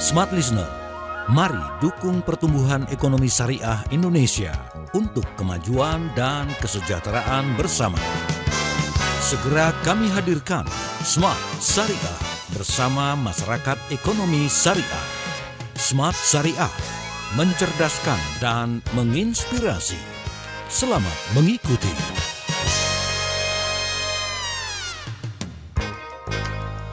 Smart Listener, mari dukung pertumbuhan ekonomi syariah Indonesia untuk kemajuan dan kesejahteraan bersama. Segera kami hadirkan Smart Syariah bersama masyarakat ekonomi syariah. Smart Syariah, mencerdaskan dan menginspirasi. Selamat mengikuti.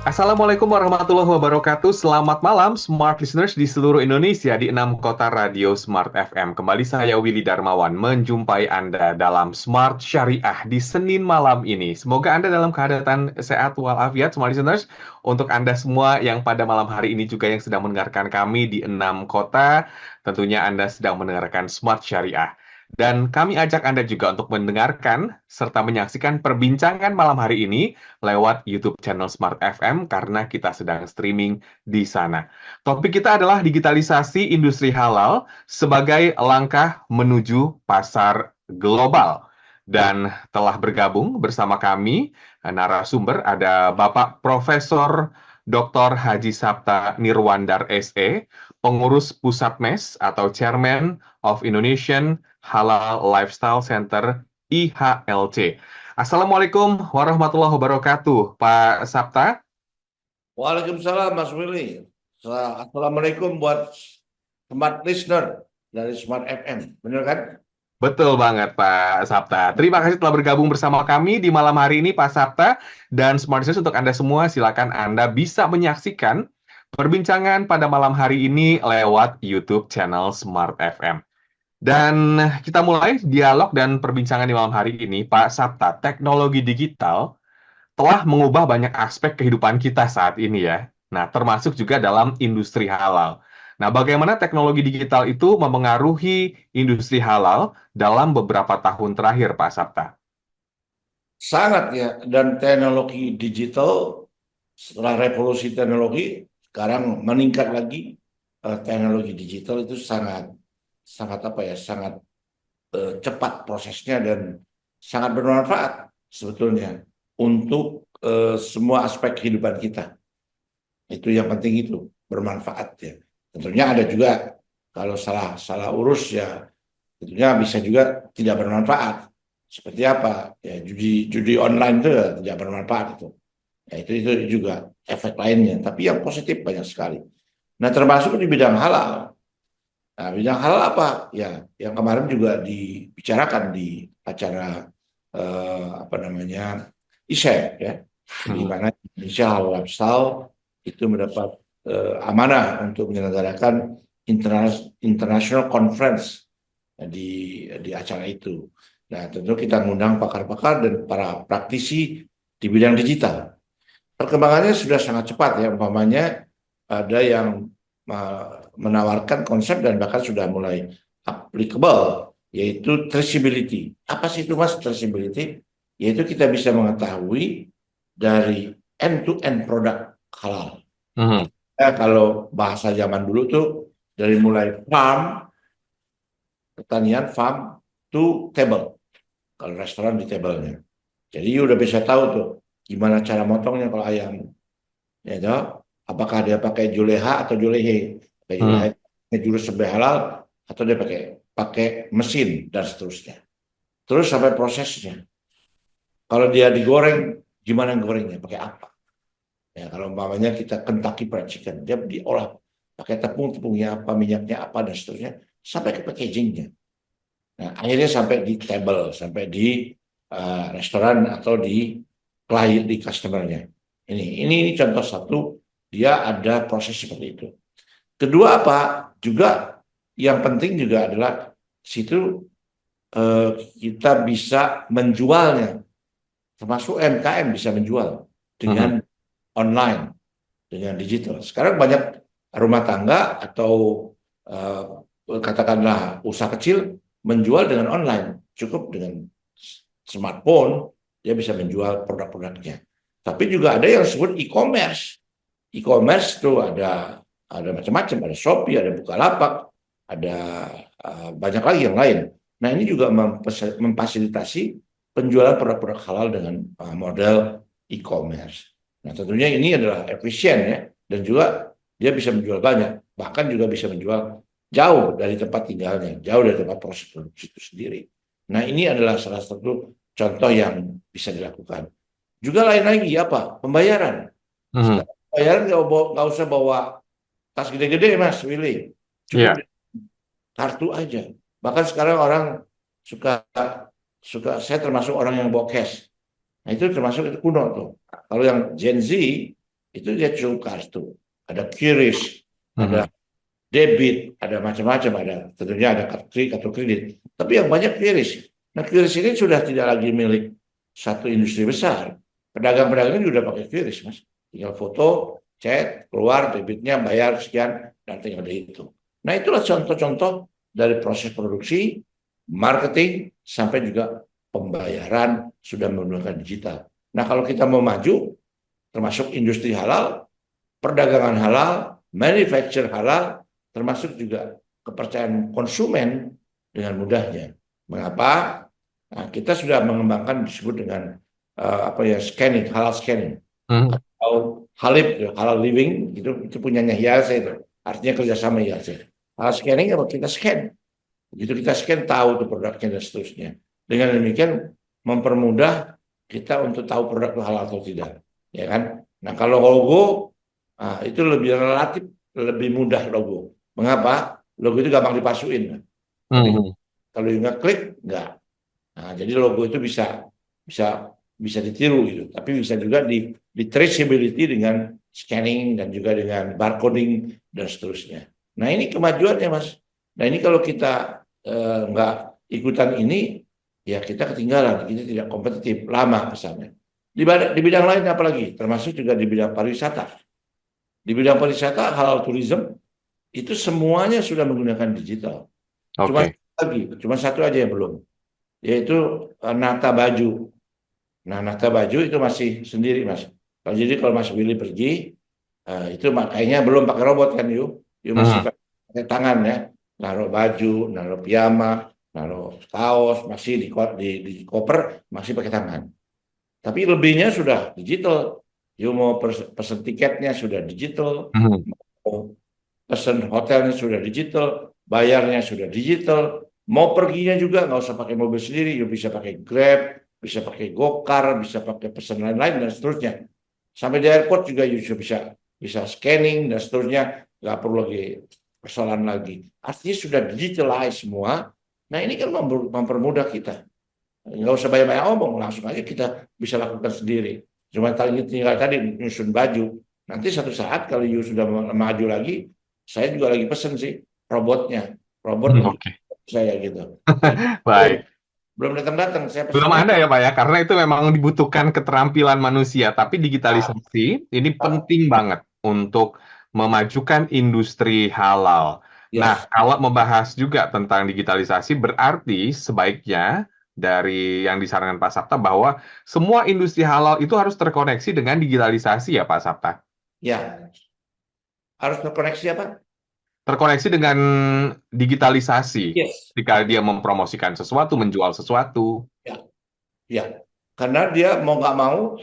Assalamualaikum warahmatullahi wabarakatuh. Selamat malam Smart Listeners di seluruh Indonesia di 6 kota radio Smart FM. Kembali saya Willy Darmawan menjumpai Anda dalam Smart Syariah di Senin malam ini. Semoga Anda dalam keadaan sehat walafiat Smart Listeners. Untuk Anda semua yang pada malam hari ini juga yang sedang mendengarkan kami di 6 kota, tentunya Anda sedang mendengarkan Smart Syariah. Dan kami ajak Anda juga untuk mendengarkan serta menyaksikan perbincangan malam hari ini lewat YouTube channel Smart FM karena kita sedang streaming di sana. Topik kita adalah digitalisasi industri halal sebagai langkah menuju pasar global. Dan telah bergabung bersama kami narasumber ada Bapak Profesor Dr. Haji Sapta Nirwandar SE, pengurus Pusat MES atau Chairman of Indonesian Halal Lifestyle Center IHLC. Assalamualaikum warahmatullahi wabarakatuh, Pak Sapta. Waalaikumsalam, Mas Willy. Assalamualaikum buat Smart Listener dari Smart FM. Benar kan? Betul banget, Pak Sapta. Terima kasih telah bergabung bersama kami di malam hari ini, Pak Sapta. Dan Smart Listeners, untuk Anda semua, silakan Anda bisa menyaksikan perbincangan pada malam hari ini lewat YouTube channel Smart FM. Dan kita mulai dialog dan perbincangan di malam hari ini, Pak Sapta. Teknologi digital telah mengubah banyak aspek kehidupan kita saat ini ya. Nah, termasuk juga dalam industri halal. Nah, bagaimana teknologi digital itu mempengaruhi industri halal dalam beberapa tahun terakhir, Pak Sapta? Sangat ya, dan teknologi digital setelah revolusi teknologi sekarang meningkat lagi. Teknologi digital itu sangat cepat prosesnya dan sangat bermanfaat sebetulnya untuk semua aspek kehidupan kita. Itu yang penting, itu bermanfaat ya. Tentunya ada juga kalau salah urus ya, tentunya bisa juga tidak bermanfaat. Seperti apa? Ya, judi online itu ya tidak bermanfaat itu. Ya, itu juga efek lainnya. Tapi yang positif banyak sekali. Nah, termasuk di bidang halal. Nah, bidang halal apa? Ya, yang kemarin juga dibicarakan di acara ISEP ya, di mana Indonesia Halal Lifestyle itu mendapat amanah untuk menyelenggarakan international conference di acara itu. Nah, tentu kita mengundang pakar-pakar dan para praktisi di bidang digital. Perkembangannya sudah sangat cepat ya, umpamanya ada yang menawarkan konsep dan bahkan sudah mulai applicable, yaitu traceability. Apa sih itu, Mas, traceability? Yaitu kita bisa mengetahui dari end-to-end produk halal. Ya, kalau bahasa zaman dulu tuh dari mulai pertanian farm to table. Kalau restoran di tablenya. Jadi udah bisa tahu tuh gimana cara motongnya kalau ayam. Ya toh? Apakah dia pakai juleha atau julehe? Pakai jurus sebaik halal atau dia pakai mesin dan seterusnya. Terus sampai prosesnya. Kalau dia digoreng, gimana gorengnya? Pakai apa? Ya, kalau umpamanya kita Kentucky Fried Chicken, dia diolah pakai tepungnya apa, minyaknya apa dan seterusnya, sampai ke packagingnya. Nah, akhirnya sampai di table, sampai di restoran atau di klien, di customernya. Ini contoh satu, dia ada proses seperti itu. Kedua apa? Juga yang penting juga adalah situ kita bisa menjualnya, termasuk UMKM bisa menjual dengan online, dengan digital. Sekarang banyak rumah tangga atau katakanlah usaha kecil menjual dengan online, cukup dengan smartphone dia bisa menjual produk-produknya. Tapi juga ada yang disebut e-commerce. E-commerce itu ada macam-macam, ada Shopee, ada Bukalapak, ada banyak lagi yang lain. Nah, ini juga memfasilitasi penjualan produk-produk halal dengan model e-commerce. Nah, tentunya ini adalah efisien ya, dan juga dia bisa menjual banyak, bahkan juga bisa menjual jauh dari tempat tinggalnya, jauh dari tempat proses produksi itu sendiri. Nah, ini adalah salah satu contoh yang bisa dilakukan. Juga lain lagi apa? Pembayaran. Mhm. Sekarang pembayaran nggak usah bawa tas gede-gede, Mas Willy. Cukup Iya. kartu aja. Bahkan sekarang orang suka suka saya termasuk orang yang bawa cash. Nah, itu termasuk itu kuno tuh. Kalau yang Gen Z itu dia cukup kartu. Ada QRIS, ada Mhm. debit, ada macam-macam, ada tentunya ada kartu kredit. Tapi yang banyak QRIS. Nah, QRIS ini sudah tidak lagi milik satu industri besar. Pedagang-pedagang ini sudah pakai QRIS, Mas. Tinggal foto, chat, keluar debitnya, bayar sekian, dan tinggal dihitung. Nah, itulah contoh-contoh dari proses produksi, marketing, sampai juga pembayaran sudah menggunakan digital. Nah, kalau kita mau maju, termasuk industri halal, perdagangan halal, manufacture halal, termasuk juga kepercayaan konsumen dengan mudahnya. Mengapa? Nah, kita sudah mengembangkan disebut dengan scanning, halal scanning Mhm. atau halib, halal living, itu punyanya Hiase itu. Artinya kerjasama Hiase. Halal scanning apa kita scan. Begitu kita scan tahu itu produknya dan seterusnya. Dengan demikian mempermudah kita untuk tahu produk itu halal atau tidak, ya kan? Nah, kalau logo itu lebih relatif lebih mudah logo. Mengapa? Logo itu gampang dipasukin. Tapi Mhm. kalau nggak klik nggak. Nah, jadi logo itu bisa bisa bisa ditiru gitu. Tapi bisa juga di traceability dengan scanning dan juga dengan barcoding dan seterusnya. Nah, ini kemajuannya, Mas. Nah, ini kalau kita nggak ikutan ini, ya kita ketinggalan, kita tidak kompetitif, lama pesannya. Di bidang lain apalagi, termasuk juga di bidang pariwisata. Di bidang pariwisata, halal tourism, itu semuanya sudah menggunakan digital. Cuma Oke. cuma satu aja yang belum, yaitu nata baju. Nah, nata baju itu masih sendiri, Mas. Jadi kalau Mas Willy pergi, itu kayaknya belum pakai robot kan, yuk masih Mhm. pakai tangan ya, naruh baju, naruh piyama, naruh kaos, masih di koper, masih pakai tangan. Tapi lebihnya sudah digital. Yuk mau pesen tiketnya sudah digital, Mhm. mau pesen hotelnya sudah digital, bayarnya sudah digital, mau perginya juga nggak usah pakai mobil sendiri, yuk bisa pakai Grab, bisa pakai Gokar, bisa pakai pesan lain-lain dan seterusnya. Sampai di airport juga bisa bisa scanning dan seterusnya, nggak perlu lagi persoalan lagi. Artinya sudah digitalize semua. Nah, ini kan mempermudah kita. Nggak usah banyak-banyak omong, langsung aja kita bisa lakukan sendiri. Cuma tinggal tadi nyusun baju. Nanti satu saat kalau you sudah maju lagi, saya juga lagi pesen sih robotnya. Robot Mhm. lagi Oke. saya gitu. Tapi belum Baik. belum datang-datang. Saya Belum pesennya. ada ya, Pak ya, karena itu memang dibutuhkan keterampilan manusia. Tapi Ah, digitalisasi ini ah, penting banget untuk memajukan industri halal. Nah, yes, kalau membahas juga tentang digitalisasi, berarti sebaiknya dari yang disarankan Pak Sapta bahwa semua industri halal itu harus terkoneksi dengan digitalisasi ya, Pak Sapta. ya harus terkoneksi apa? Terkoneksi dengan digitalisasi Yes, ketika dia mempromosikan sesuatu, menjual sesuatu. ya, ya. Karena dia mau nggak mau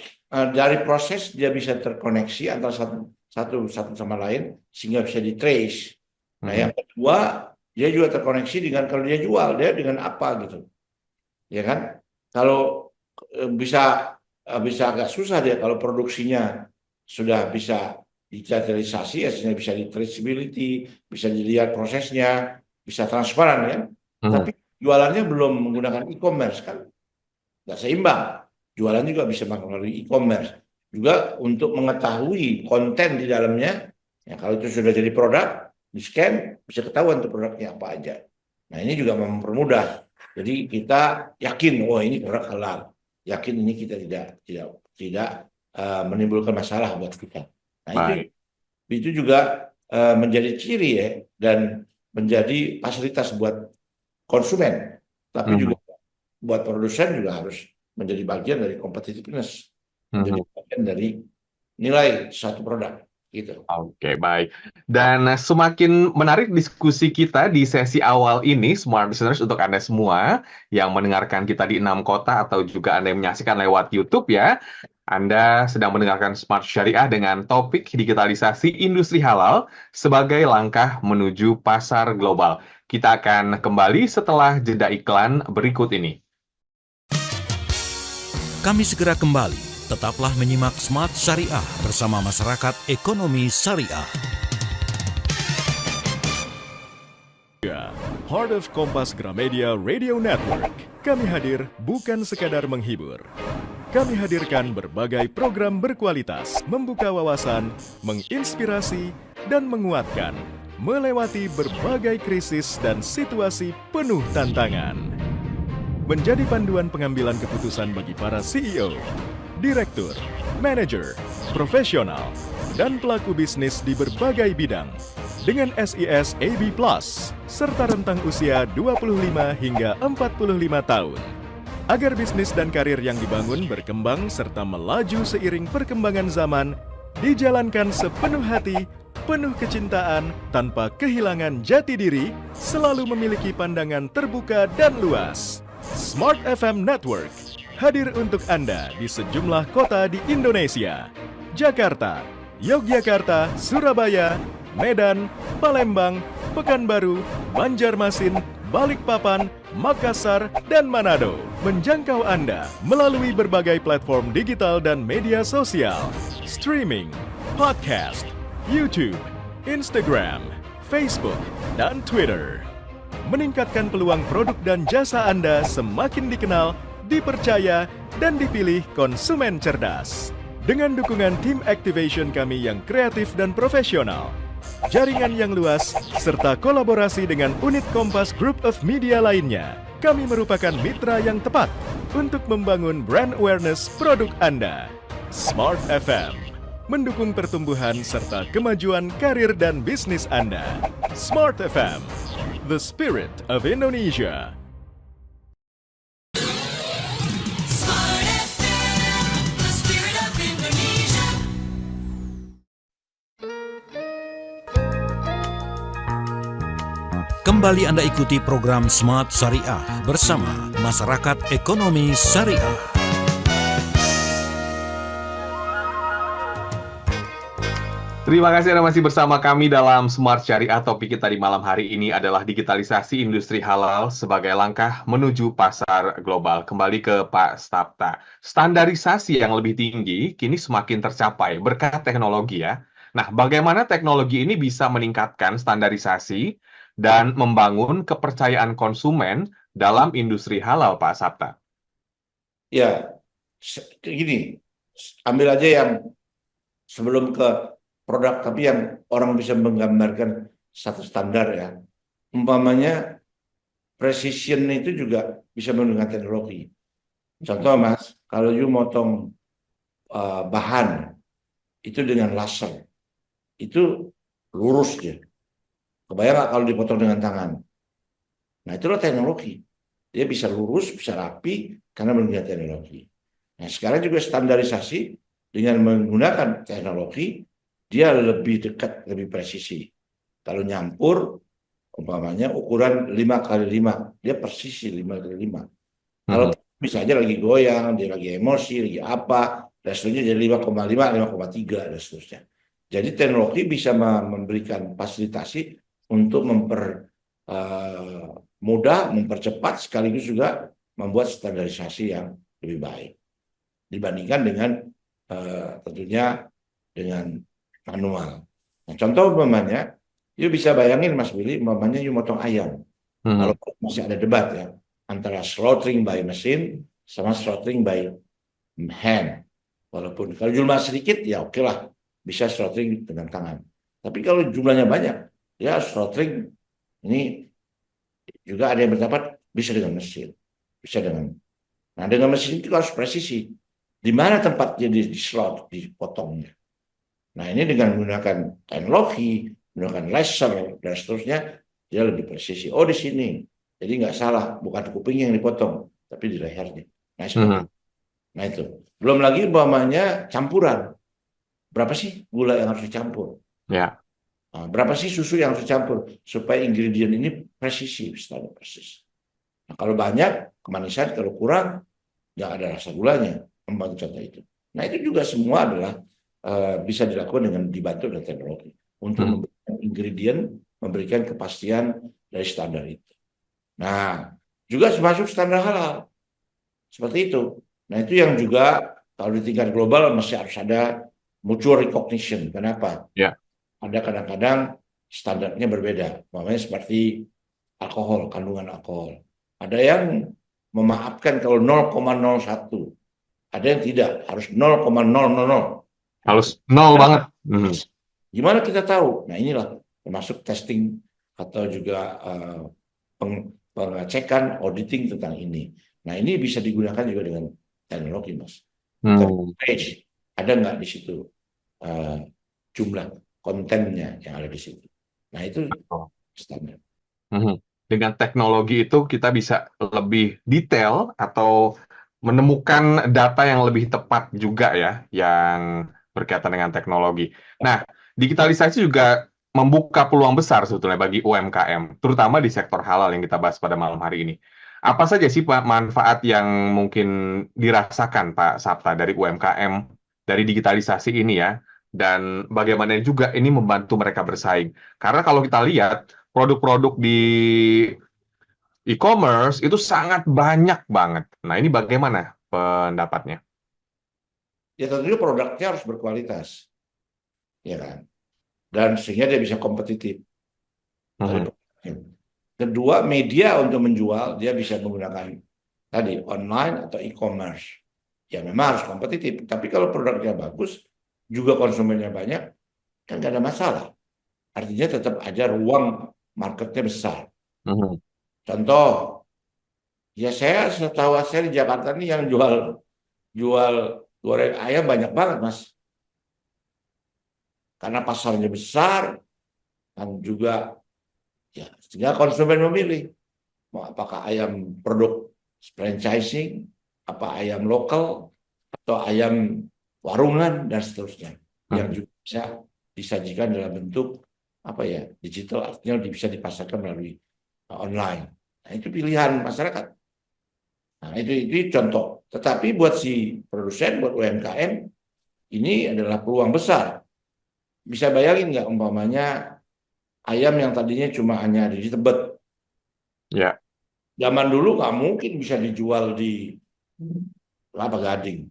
dari proses dia bisa terkoneksi antara satu satu satu sama lain sehingga bisa di trace. Nah, yang Mhm. kedua, dia juga terkoneksi dengan kalau dia jual, dia dengan apa gitu. Ya kan? Kalau bisa agak susah dia kalau produksinya sudah bisa digitalisasi, ya sehingga bisa di traceability, bisa dilihat prosesnya, bisa transparan kan. Mhm. Tapi jualannya belum menggunakan e-commerce kan, nggak seimbang. Jualan juga bisa melalui e-commerce. Juga untuk mengetahui konten di dalamnya, ya kalau itu sudah jadi produk, di scan, bisa ketahuan tuh produknya apa aja. Nah, ini juga mempermudah. Jadi kita yakin, oh ini produk halal. Yakin ini kita tidak menimbulkan masalah buat kita. Nah, itu Baik. itu juga menjadi ciri ya dan menjadi fasilitas buat konsumen, tapi Mhm. juga buat produsen juga harus menjadi bagian dari competitiveness, menjadi Mhm. bagian dari nilai satu produk gitu. Oke, baik. Dan semakin menarik diskusi kita di sesi awal ini, Smart Listeners, untuk Anda semua yang mendengarkan kita di 6 kota atau juga Anda yang menyaksikan lewat YouTube ya. Anda sedang mendengarkan Smart Syariah dengan topik digitalisasi industri halal sebagai langkah menuju pasar global. Kita akan kembali setelah jeda iklan berikut ini. Kami segera kembali. Tetaplah menyimak Smart Syariah bersama Masyarakat Ekonomi Syariah. Heart of Kompas Gramedia Radio Network. Kami hadir bukan sekadar menghibur. Kami hadirkan berbagai program berkualitas, membuka wawasan, menginspirasi, dan menguatkan, melewati berbagai krisis dan situasi penuh tantangan. Menjadi panduan pengambilan keputusan bagi para CEO, direktur, manajer, profesional, dan pelaku bisnis di berbagai bidang. Dengan SIS AB Plus, serta rentang usia 25 hingga 45 tahun. Agar bisnis dan karir yang dibangun berkembang serta melaju seiring perkembangan zaman, dijalankan sepenuh hati, penuh kecintaan, tanpa kehilangan jati diri, selalu memiliki pandangan terbuka dan luas. Smart FM Network hadir untuk Anda di sejumlah kota di Indonesia. Jakarta, Yogyakarta, Surabaya, Medan, Palembang, Pekanbaru, Banjarmasin, Balikpapan, Makassar, dan Manado. Menjangkau Anda melalui berbagai platform digital dan media sosial, streaming, podcast, YouTube, Instagram, Facebook, dan Twitter. Meningkatkan peluang produk dan jasa Anda semakin dikenal, dipercaya, dan dipilih konsumen cerdas. Dengan dukungan tim activation kami yang kreatif dan profesional, jaringan yang luas, serta kolaborasi dengan unit Kompas Group of Media lainnya, kami merupakan mitra yang tepat untuk membangun brand awareness produk Anda. Smart FM mendukung pertumbuhan serta kemajuan karir dan bisnis Anda. Smart FM, the spirit of Indonesia. Smart FM, the spirit of Indonesia. Kembali Anda ikuti program Smart Syariah bersama Masyarakat Ekonomi Syariah. Terima kasih Anda masih bersama kami dalam Smart Syariah. Topik kita di malam hari ini adalah digitalisasi industri halal sebagai langkah menuju pasar global. Kembali ke Pak Stapta. Standarisasi yang lebih tinggi kini semakin tercapai berkat teknologi ya. Nah, bagaimana teknologi ini bisa meningkatkan standarisasi dan membangun kepercayaan konsumen dalam industri halal, Pak Sapta? Ya, gini, ambil aja yang sebelum ke produk, tapi yang orang bisa menggambarkan satu standar ya. Umpamanya, precision itu juga bisa menggunakan teknologi. Contoh Mas, kalau you motong bahan itu dengan laser, itu lurus dia. Kebayang nggak kalau dipotong dengan tangan? Nah itulah teknologi. Dia bisa lurus, bisa rapi karena menggunakan teknologi. Nah sekarang juga standarisasi dengan menggunakan teknologi, dia lebih dekat, lebih presisi. Kalau nyampur, umpamanya ukuran 5x5, dia presisi 5x5. Kalau bisa aja lagi goyang, dia lagi emosi, lagi apa, dan seterusnya jadi 5,5, 5,3, dan seterusnya. Jadi teknologi bisa memberikan fasilitasi untuk mudah, mempercepat, sekaligus juga membuat standarisasi yang lebih baik. Dibandingkan dengan tentunya dengan manual. Nah, contoh umpamanya, you bisa bayangin Mas Willy, umpamanya you motong ayam. Kalau masih ada debat ya, antara slaughtering by machine sama slaughtering by hand. Walaupun kalau jumlah sedikit, ya oke lah, bisa slaughtering dengan tangan. Tapi kalau jumlahnya banyak, ya slaughtering ini juga ada yang berpendapat bisa dengan mesin. Bisa dengan. Nah, dengan mesin itu harus presisi. Di mana tempat jadi di slot, dipotongnya. Nah, ini dengan menggunakan teknologi, menggunakan laser, dan seterusnya, dia lebih presisi. Oh, di sini. Jadi nggak salah, bukan kupingnya yang dipotong, tapi di lehernya. Nah, seperti itu. Nah, itu. Belum lagi umpamanya campuran. Berapa sih gula yang harus dicampur? Ya. Nah, berapa sih susu yang harus dicampur? Supaya ingredient ini presisi, standar persis. Nah, kalau banyak, kemanisan. Kalau kurang, nggak ada rasa gulanya. Membantu contoh itu. Nah itu juga semua adalah bisa dilakukan dengan dibantu oleh teknologi untuk memberikan ingredient, memberikan kepastian dari standar itu. Nah juga termasuk standar halal seperti itu. Nah itu yang juga kalau di tingkat global masih harus ada mutual recognition. Kenapa? Ya. Ada kadang-kadang standarnya berbeda. Namanya seperti alkohol, kandungan alkohol. Ada yang memaafkan kalau 0,01. Ada yang tidak, harus 0,000. Harus nol banget. Gimana kita tahu? Nah inilah termasuk testing atau juga pengecekan, auditing tentang ini. Nah ini bisa digunakan juga dengan teknologi, Mas. Ada nggak di situ jumlah kontennya yang ada di situ? Nah itu standar. Dengan teknologi itu kita bisa lebih detail atau menemukan data yang lebih tepat juga ya, yang berkaitan dengan teknologi. Nah, digitalisasi juga membuka peluang besar sebetulnya bagi UMKM, terutama di sektor halal yang kita bahas pada malam hari ini. Apa saja sih Pak manfaat yang mungkin dirasakan Pak Sapta dari UMKM dari digitalisasi ini ya, dan bagaimana juga ini membantu mereka bersaing? Karena kalau kita lihat produk-produk di e-commerce itu sangat banyak banget. Nah, ini bagaimana pendapatnya? Ya tentunya produknya harus berkualitas, ya kan? Dan sehingga dia bisa kompetitif. Kedua, media untuk menjual dia bisa menggunakan tadi online atau e-commerce. Ya memang harus kompetitif. Tapi kalau produknya bagus, juga konsumennya banyak, kan nggak ada masalah. Artinya tetap aja ruang marketnya besar. Contoh, ya saya setahu saya di Jakarta ini yang jual goreng ayam banyak banget, Mas. Karena pasarnya besar, dan juga ya sehingga konsumen memilih mau apakah ayam produk franchising, apa ayam lokal, atau ayam warungan dan seterusnya yang juga bisa disajikan dalam bentuk apa ya digital, artinya bisa dipasarkan melalui online. Nah itu pilihan masyarakat. Nah itu contoh. Tetapi buat si produsen, buat UMKM ini adalah peluang besar. Bisa bayangin nggak umpamanya ayam yang tadinya cuma hanya ada di Tebet. Ya. Zaman dulu nggak mungkin bisa dijual di Kelapa Gading.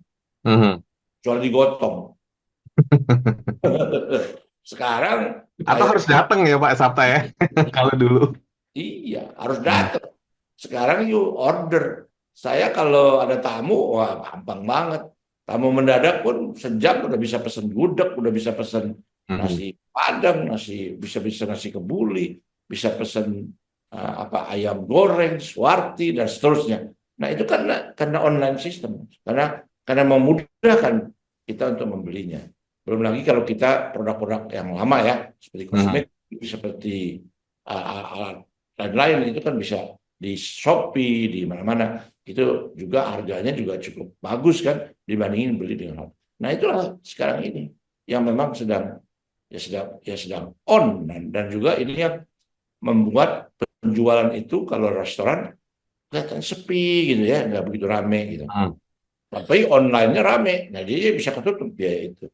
Jual di Gotong. Sekarang atau harus datang ya Pak Sapta ya kalau dulu. Iya, harus datang. Sekarang you order. Saya kalau ada tamu, wah gampang banget. Tamu mendadak pun sejam udah bisa pesen gudeg, udah bisa pesen nasi padang, bisa nasi kebuli, bisa pesen ayam goreng, swarti dan seterusnya. Nah itu karena online system, karena memudahkan kita untuk membelinya. Belum lagi kalau kita produk-produk yang lama ya, seperti kosmetik, seperti alat lain-lain itu kan bisa di Shopee, di mana-mana. Itu juga harganya juga cukup bagus kan dibandingin beli dengan online. Nah itulah sekarang ini yang memang sedang on dan juga ini yang membuat penjualan itu kalau restoran kelihatan sepi gitu ya, nggak begitu rame gitu. Tapi online-nya rame, nah dia bisa ketutup biaya itu.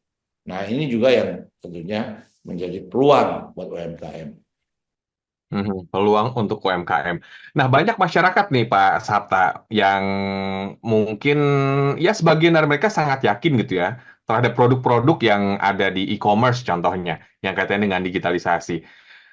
Nah ini juga yang tentunya menjadi peluang buat UMKM. Peluang untuk UMKM. Nah, banyak masyarakat nih Pak Sapta yang mungkin ya sebagian dari mereka sangat yakin gitu ya terhadap produk-produk yang ada di e-commerce contohnya yang kaitannya dengan digitalisasi.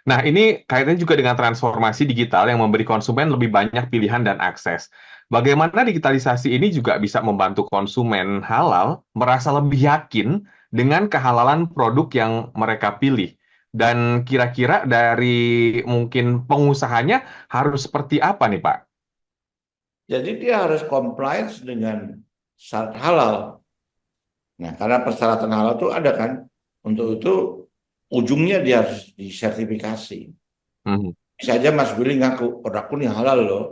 Nah, ini kaitannya juga dengan transformasi digital yang memberi konsumen lebih banyak pilihan dan akses. Bagaimana digitalisasi ini juga bisa membantu konsumen halal merasa lebih yakin dengan kehalalan produk yang mereka pilih. Dan kira-kira dari mungkin pengusahanya harus seperti apa nih Pak? Jadi dia harus compliance dengan syarat halal. Nah, karena persyaratan halal itu ada kan, untuk itu ujungnya dia harus disertifikasi. Bisa aja Mas Willy ngaku produkku ini halal loh,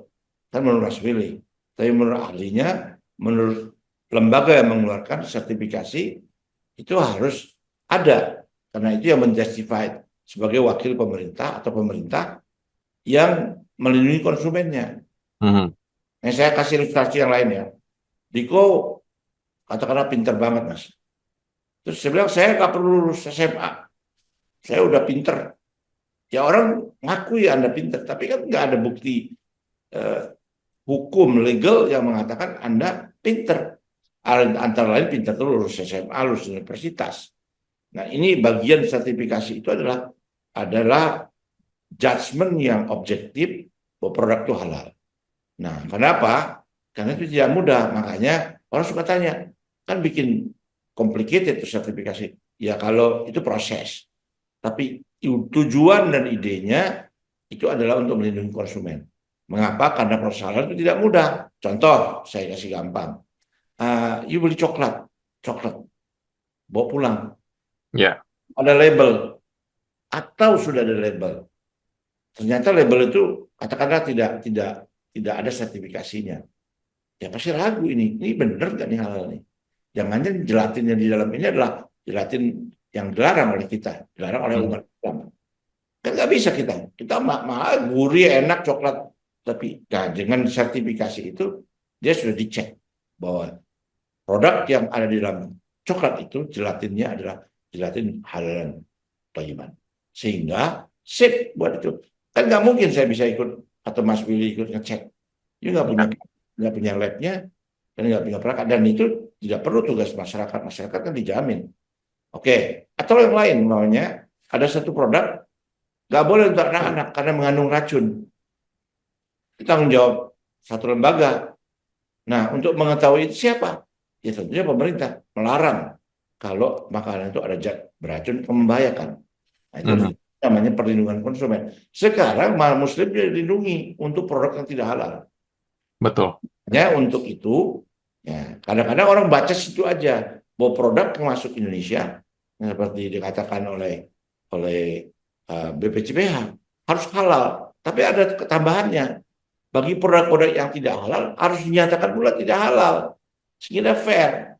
kan menurut Mas Willy. Tapi menurut ahlinya, menurut lembaga yang mengeluarkan sertifikasi itu harus ada. Karena itu yang menjustified sebagai wakil pemerintah atau pemerintah yang melindungi konsumennya. Nah, saya kasih ilustrasi yang lain ya. Diko katakanlah pinter banget Mas. Terus saya bilang saya nggak perlu lulus SMA, saya udah pinter. Ya orang ngakui Anda pinter, tapi kan nggak ada bukti eh, hukum legal yang mengatakan Anda pinter. Antara lain pinter itu lulus SMA, lulus universitas. Nah ini bagian sertifikasi itu adalah judgement yang objektif bahwa produk itu halal. Nah kenapa? Karena itu tidak mudah, makanya orang suka tanya, kan bikin complicated itu sertifikasi. Ya kalau itu proses, tapi tujuan dan idenya itu adalah untuk melindungi konsumen. Mengapa? Karena proses halal itu tidak mudah. Contoh, saya kasih gampang. You beli coklat, bawa pulang, Ya. ada label, atau sudah ada label. Ternyata label itu katakanlah tidak ada sertifikasinya. Ya pasti ragu ini benar nggak nih halal nih? Jangan-jangan gelatin yang di dalam ini adalah gelatin yang dilarang oleh kita, dilarang oleh umat Islam. Kan nggak bisa kita malah gurih enak coklat, tapi nah, dengan sertifikasi itu dia sudah dicek bahwa produk yang ada di dalam coklat itu gelatinnya adalah gelatin halal thayyiban. Sehingga sip buat itu. Kan nggak mungkin saya bisa ikut atau Mas Willy ikut ngecek. Dia nggak punya labnya dan nggak punya perangkat, dan itu tidak perlu tugas masyarakat kan dijamin. Oke, atau yang lain maunya ada satu produk nggak boleh untuk anak-anak karena mengandung racun. Kita tanggung jawab satu lembaga. Nah, untuk mengetahui itu siapa? Ya tentunya pemerintah melarang kalau makanan itu ada zat beracun membahayakan. Nah, itu namanya perlindungan konsumen. Sekarang malah Muslim dilindungi untuk produk yang tidak halal. Betul. Ya, untuk itu, ya kadang-kadang orang baca situ aja bahwa produk yang masuk Indonesia seperti dikatakan oleh BPCPH harus halal, tapi ada tambahannya. Bagi produk-produk yang tidak halal harus dinyatakan pula tidak halal, sehingga fair.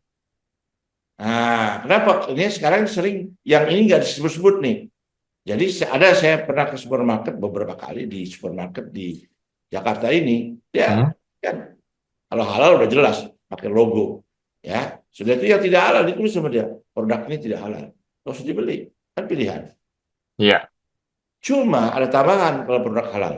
Nah, kenapa? Ini sekarang sering yang ini nggak disebut-sebut nih. Jadi saya pernah ke supermarket beberapa kali di supermarket di Jakarta ini, ya kan kalau halal udah jelas pakai logo, ya sudah itu yang tidak halal ditulis sama dia produk ini tidak halal, terus dibeli kan pilihan. Iya. Cuma ada tambahan kalau produk halal.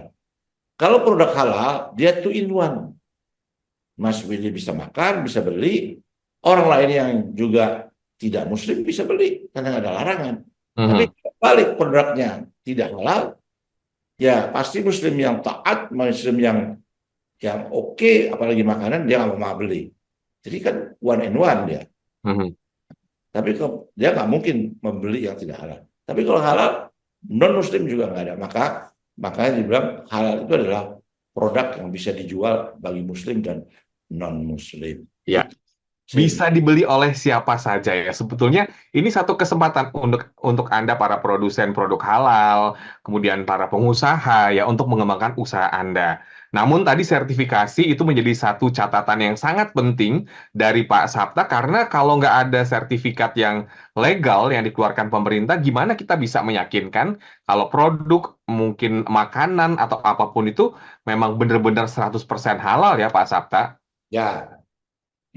Kalau produk halal dia 2 in 1. Mas Willy bisa makan, bisa beli, orang lain yang juga tidak Muslim bisa beli karena nggak ada larangan. Tapi balik produknya tidak halal, ya pasti Muslim yang taat, Muslim yang oke, apalagi makanan dia nggak mau beli. Jadi kan 1 in 1 dia. Tapi dia nggak mungkin membeli yang tidak halal. Tapi kalau halal, non Muslim juga nggak ada. Makanya dibilang halal itu adalah produk yang bisa dijual bagi Muslim dan non Muslim. Ya. Bisa dibeli oleh siapa saja ya. Sebetulnya ini satu kesempatan untuk Anda para produsen produk halal, kemudian para pengusaha ya untuk mengembangkan usaha Anda. Namun tadi sertifikasi itu menjadi satu catatan yang sangat penting dari Pak Sapta, karena kalau nggak ada sertifikat yang legal yang dikeluarkan pemerintah, gimana kita bisa meyakinkan kalau produk mungkin makanan atau apapun itu memang benar-benar 100% halal ya Pak Sapta? Ya.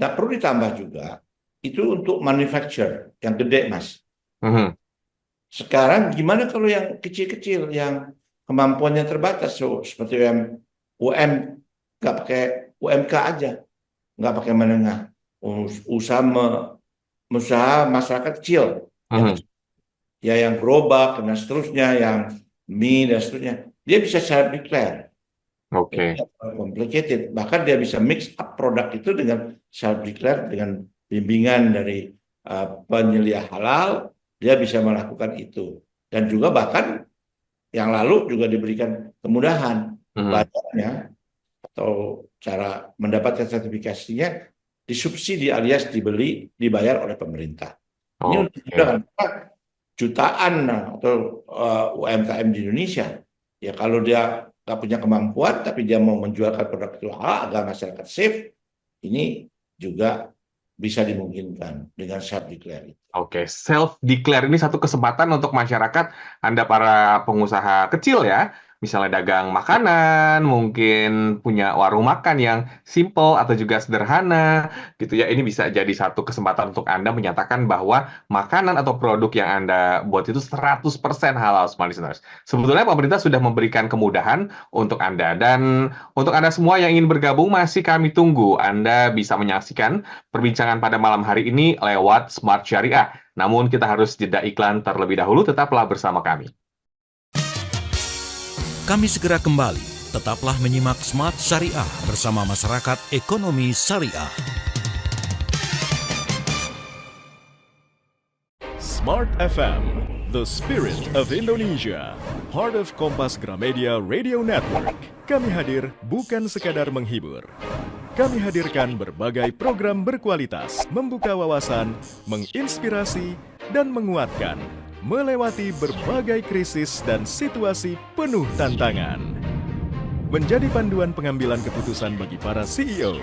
Nah, perlu ditambah juga, itu untuk manufacture yang gede, Mas. Sekarang gimana kalau yang kecil-kecil, yang kemampuannya terbatas, seperti UM, nggak pakai UMK aja, nggak pakai menengah, usaha masyarakat kecil, ya yang gerobak dan seterusnya, yang mie dan seterusnya, dia bisa self-declare. Oke. Complicated, bahkan dia bisa mix up produk itu dengan self-declare, dengan bimbingan dari penyelia halal, dia bisa melakukan itu. Dan juga bahkan yang lalu juga diberikan kemudahan bayarannya atau cara mendapatkan sertifikasinya disubsidi alias dibayar oleh pemerintah. Ini untuk jutaan atau UMKM di Indonesia. Ya kalau dia nggak punya kemampuan tapi dia mau menjualkan produk itu halal agar masyarakat safe, ini juga bisa dimungkinkan dengan self-declare. Oke, self-declare ini satu kesempatan untuk masyarakat, Anda para pengusaha kecil ya, misalnya dagang makanan, mungkin punya warung makan yang simple atau juga sederhana, gitu ya. Ini bisa jadi satu kesempatan untuk Anda menyatakan bahwa makanan atau produk yang Anda buat itu 100% halal, smart listeners. Sebetulnya pemerintah sudah memberikan kemudahan untuk Anda. Dan untuk Anda semua yang ingin bergabung, masih kami tunggu. Anda bisa menyaksikan perbincangan pada malam hari ini lewat Smart Syariah. Namun kita harus jeda iklan terlebih dahulu, tetaplah bersama kami. Kami segera kembali. Tetaplah menyimak Smart Syariah bersama Masyarakat Ekonomi Syariah. Smart FM, the spirit of Indonesia. Part of Kompas Gramedia Radio Network. Kami hadir bukan sekadar menghibur. Kami hadirkan berbagai program berkualitas, membuka wawasan, menginspirasi, dan menguatkan, melewati berbagai krisis dan situasi penuh tantangan. Menjadi panduan pengambilan keputusan bagi para CEO,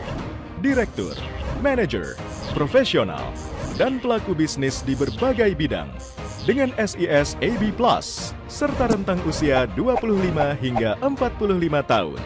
direktur, manajer, profesional, dan pelaku bisnis di berbagai bidang dengan SIS AB+, serta rentang usia 25 hingga 45 tahun.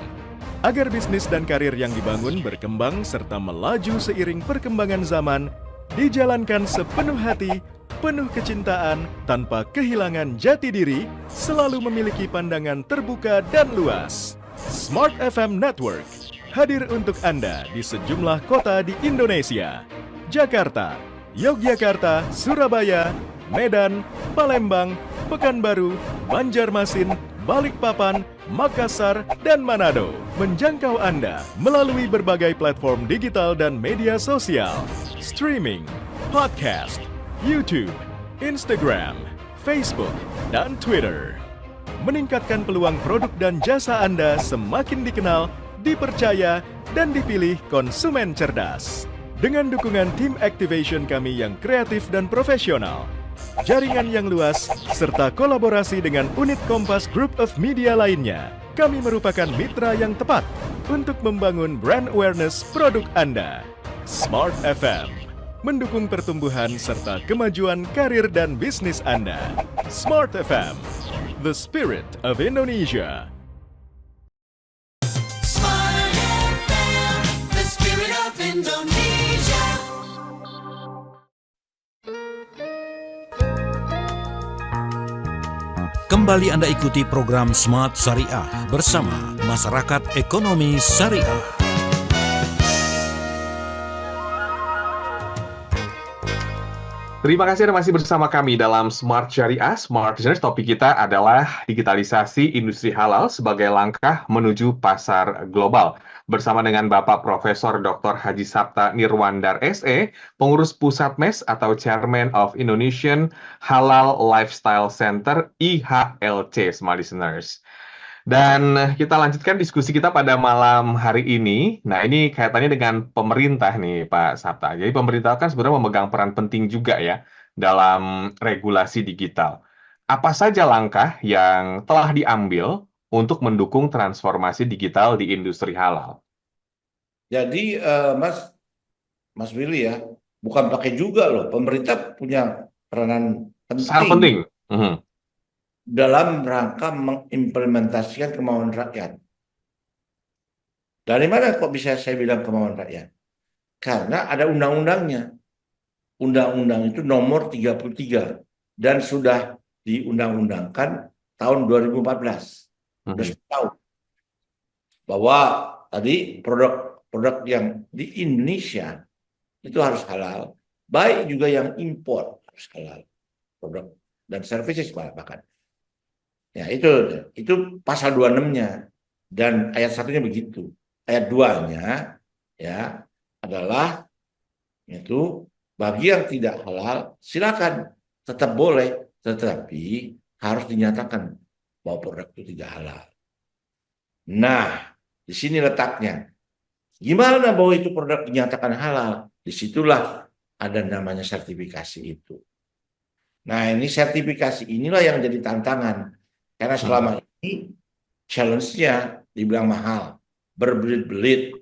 Agar bisnis dan karir yang dibangun berkembang serta melaju seiring perkembangan zaman, dijalankan sepenuh hati, penuh kecintaan, tanpa kehilangan jati diri, selalu memiliki pandangan terbuka dan luas. Smart FM Network hadir untuk Anda di sejumlah kota di Indonesia. Jakarta, Yogyakarta, Surabaya, Medan, Palembang, Pekanbaru, Banjarmasin, Balikpapan, Makassar, dan Manado. Menjangkau Anda melalui berbagai platform digital dan media sosial, streaming, podcast, YouTube, Instagram, Facebook, dan Twitter. Meningkatkan peluang produk dan jasa Anda semakin dikenal, dipercaya, dan dipilih konsumen cerdas. Dengan dukungan tim activation kami yang kreatif dan profesional, jaringan yang luas, serta kolaborasi dengan unit Kompas Group of Media lainnya, kami merupakan mitra yang tepat untuk membangun brand awareness produk Anda. Smart FM mendukung pertumbuhan serta kemajuan karir dan bisnis Anda. Smart FM, the spirit of Indonesia. Smart FM, the spirit of Indonesia. Kembali Anda ikuti program Smart Syariah bersama Masyarakat Ekonomi Syariah. Terima kasih Anda masih bersama kami dalam Smart Syariah. Smart Listeners, topik kita adalah digitalisasi industri halal sebagai langkah menuju pasar global. Bersama dengan Bapak Profesor Dr. Haji Sapta Nirwandar SE, pengurus Pusat MES atau Chairman of Indonesian Halal Lifestyle Center IHLC, Smart Listeners. Dan kita lanjutkan diskusi kita pada malam hari ini. Nah, ini kaitannya dengan pemerintah nih, Pak Sapta. Jadi pemerintah kan sebenarnya memegang peran penting juga ya dalam regulasi digital. Apa saja langkah yang telah diambil untuk mendukung transformasi digital di industri halal? Jadi Mas Willy ya, bukan pakai juga loh. Pemerintah punya peranan Sangat penting. dalam rangka mengimplementasikan kemauan rakyat. Dari mana kok bisa saya bilang kemauan rakyat? Karena ada undang-undangnya. Undang-undang itu nomor 33 dan sudah diundang-undangkan tahun 2014. Sudah 10 tahun. Bahwa tadi produk yang di Indonesia itu harus halal. Baik juga yang impor harus halal. Produk dan services bahkan. Ya, itu pasal 26-nya dan ayat 1-nya begitu. Ayat 2-nya ya adalah itu bagi yang tidak halal silakan tetap boleh, tetapi harus dinyatakan bahwa produk itu tidak halal. Nah, di sini letaknya. Gimana bahwa itu produk dinyatakan halal? Disitulah ada namanya sertifikasi itu. Nah, ini sertifikasi inilah yang jadi tantangan. Karena selama ini challenge-nya dibilang mahal, berbelit-belit,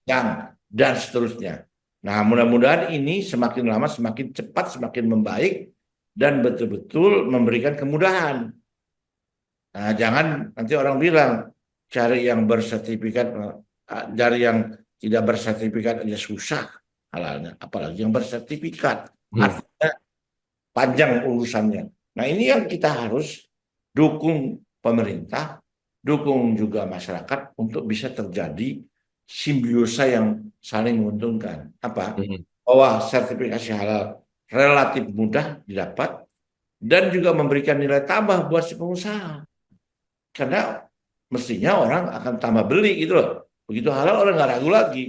yang dan seterusnya. Nah, mudah-mudahan ini semakin lama semakin cepat, semakin membaik dan betul-betul memberikan kemudahan. Nah, jangan nanti orang bilang cari yang bersertifikat, dari yang tidak bersertifikat aja susah halalnya, apalagi yang bersertifikat. Hmm. Artinya panjang urusannya. Nah, ini yang kita harus dukung pemerintah, dukung juga masyarakat untuk bisa terjadi simbiosa yang saling menguntungkan. Apa? Hmm. Bahwa sertifikasi halal relatif mudah didapat dan juga memberikan nilai tambah buat si pengusaha. Karena mestinya orang akan tambah beli gitu loh. Begitu halal orang nggak ragu lagi.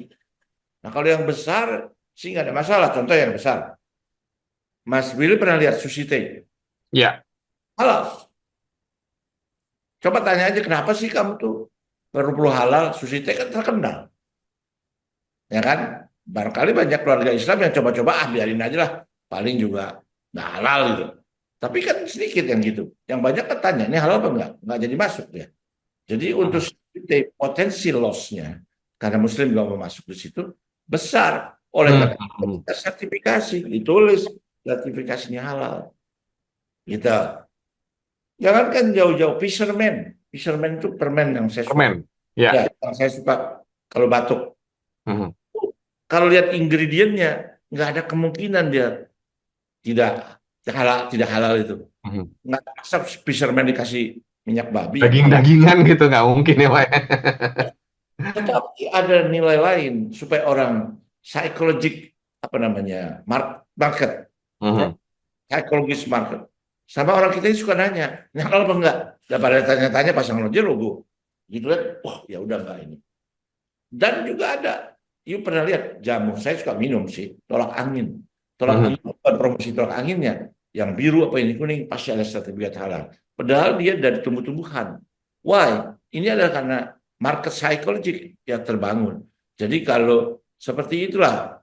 Nah, kalau yang besar sih nggak ada masalah. Contoh yang besar. Mas Billy pernah lihat sushi tei? Ya. Halal. Coba tanya aja kenapa sih kamu tuh perlu halal, sushi tei kan terkenal. Ya kan? Barangkali banyak keluarga Islam yang coba-coba biarin aja lah. Paling juga nggak halal gitu. Tapi kan sedikit yang gitu. Yang banyak kan tanya, ini halal apa enggak? Nggak jadi masuk ya. Jadi untuk potensi loss-nya, karena Muslim nggak mau masuk di situ, besar. Oleh Hmm. karena itu kita sertifikasi, ditulis sertifikasinya halal. Kita jangankan jauh-jauh fisherman. Fisherman itu permen yang saya suka. Permen. Ya. Ya, yang saya suka kalau batuk. Hmm. Kalau lihat ingredientnya, nggak ada kemungkinan dia tidak halal itu. Hmm. Nggak masa fisherman dikasih minyak babi. Daging-dagingan gitu nggak mungkin ya Pak ya. Tetapi ada nilai lain supaya orang psychologic apa namanya market, Hmm. psychologis market. Sama orang kita ini suka nanya, nah kalau apa enggak? Daripada tanya-tanya pasang aja logo, gitu kan? Wah ya udah enggak ini. Dan juga ada, you pernah lihat jamu? Saya suka minum sih, tolak angin. Tolak angin bukan promosi tolak anginnya, yang biru apa ini kuning pasti ada sertifikat halal. Padahal dia dari tumbuh-tumbuhan. Why? Ini adalah karena market psychology yang terbangun. Jadi kalau seperti itulah,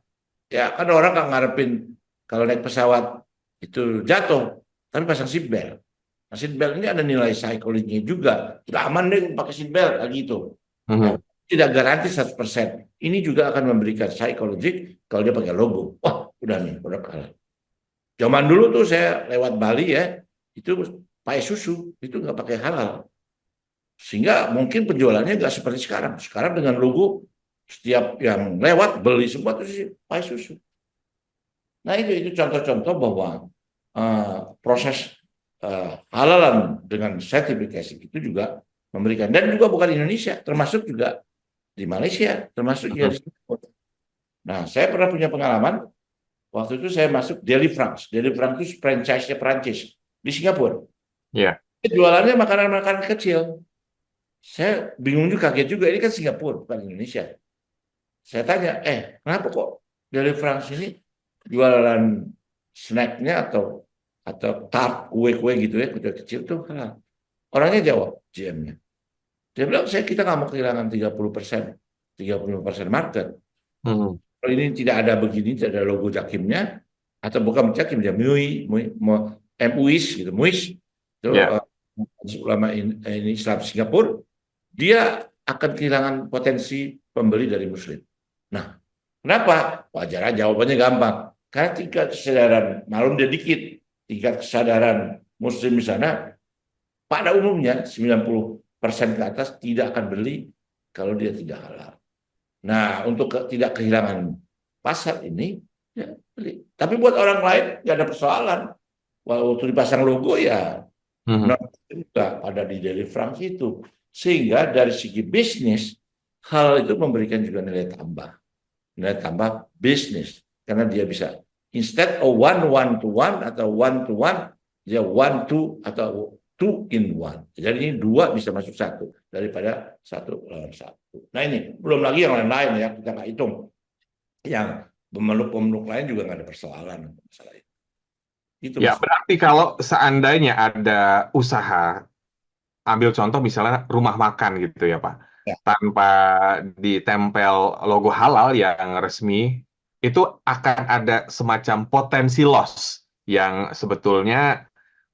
ya kan orang nggak ngarepin kalau naik pesawat itu jatuh, tapi pasang seatbelt. Nah, seatbelt ini ada nilai psikologinya juga. Udah aman deh pakai seatbelt lagi itu. Hmm. Tidak garansi 100%. Ini juga akan memberikan psikologi kalau dia pakai logo. Wah, udah nih, udah kalah. Zaman dulu tuh saya lewat Bali ya, itu pakai susu, itu nggak pakai halal. Sehingga mungkin penjualannya nggak seperti sekarang. Sekarang dengan logo, setiap yang lewat beli semua tuh pakai susu. Nah itu contoh-contoh bahwa proses halalan dengan sertifikasi itu juga memberikan. Dan juga bukan Indonesia, termasuk juga di Malaysia, termasuk juga di Singapura. Nah, saya pernah punya pengalaman, waktu itu saya masuk Delifrance. Delifrance itu franchise-nya Perancis di Singapura. Ya. Jualannya makanan-makanan kecil. Saya bingung juga, kaget juga, ini kan Singapura, bukan Indonesia. Saya tanya, kenapa kok Delifrance ini jualan snacknya atau tart, kue-kue gitu ya, kecil-kecil tuh halal. Orangnya jawab, GM-nya. Dia bilang, kita nggak mau kehilangan 30% market. Hmm. Kalau ini tidak ada begini, tidak ada logo Jakimnya, atau bukan Jakim, dia MUIS, gitu, MUIS, itu ulama ini Islam Singapura, dia akan kehilangan potensi pembeli dari Muslim. Nah, kenapa? Wajar aja, jawabannya gampang. Karena tingkat kesadaran, malum dia dikit, tingkat kesadaran Muslim di sana, pada umumnya 90% ke atas tidak akan beli kalau dia tidak halal. Nah, untuk tidak kehilangan pasar ini, ya beli. Tapi buat orang lain nggak ada persoalan. Waktu dipasang logo ya, juga ada di Delifrance itu. Sehingga dari segi bisnis, hal itu memberikan juga nilai tambah. Nilai tambah bisnis. Karena dia bisa, instead of one to one atau one to one, dia one to atau two in one. Jadi ini dua bisa masuk satu daripada satu lawan satu. Nah ini belum lagi yang lain-lain ya, kita nggak hitung. Yang pemeluk-pemeluk lain juga nggak ada persoalan masalah itu. Itu Ya, berarti kalau seandainya ada usaha, ambil contoh misalnya rumah makan gitu ya Pak, Ya. tanpa ditempel logo halal yang resmi, itu akan ada semacam potensi loss yang sebetulnya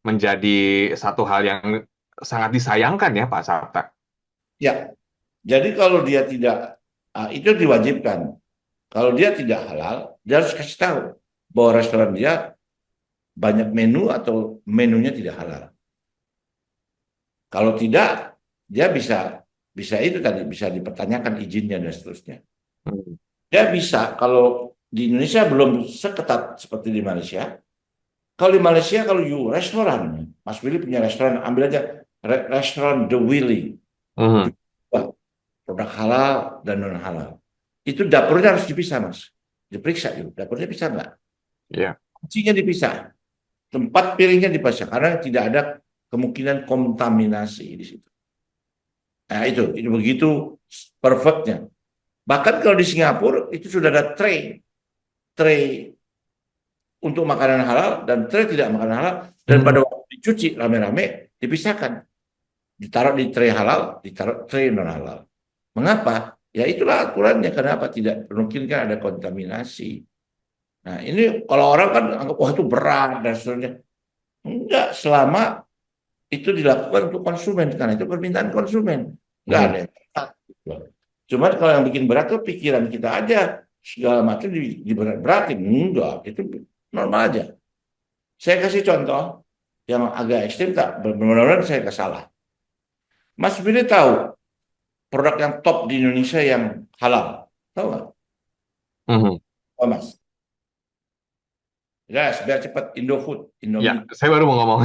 menjadi satu hal yang sangat disayangkan ya Pak Sabta. Ya, jadi kalau dia tidak, itu diwajibkan. Kalau dia tidak halal, dia harus kasih tahu bahwa restoran dia banyak menu atau menunya tidak halal. Kalau tidak, dia bisa bisa itu tadi bisa dipertanyakan izinnya dan seterusnya. Hmm. Dia bisa kalau di Indonesia belum seketat seperti di Malaysia. Kalau di Malaysia kalau restoran, Mas Willy punya restoran, ambil aja restoran The Willy, Mhm. produk halal dan non halal. Itu dapurnya harus dipisah, Mas. Diperiksa itu, dapurnya bisa nggak? Iya. Kuncinya dipisah, tempat piringnya dipisah karena tidak ada kemungkinan kontaminasi di situ. Nah itu begitu perfectnya. Bahkan kalau di Singapura itu sudah ada tray untuk makanan halal dan tray tidak makanan halal dan pada waktu dicuci rame-rame dipisahkan, ditaruh di tray halal, ditaruh tray non halal. Mengapa? Ya itulah aturannya. Kenapa tidak mungkin kan ada kontaminasi. Nah ini kalau orang kan anggap wah itu berat dan seterusnya. Enggak, selama itu dilakukan untuk konsumen karena itu permintaan konsumen. Enggak Mhm. ada yang berat, gitu. Cuman kalau yang bikin berat tuh pikiran kita aja segala macam diberat-beratin. Enggak, itu normal aja. Saya kasih contoh yang agak ekstrim, tak benar-benar saya kesalah. Mas Billy tahu produk yang top di Indonesia yang halal, tahu nggak? Mhm. Oh Mas, ya biar cepat Indofood, Ya, Indomie. saya baru mau ngomong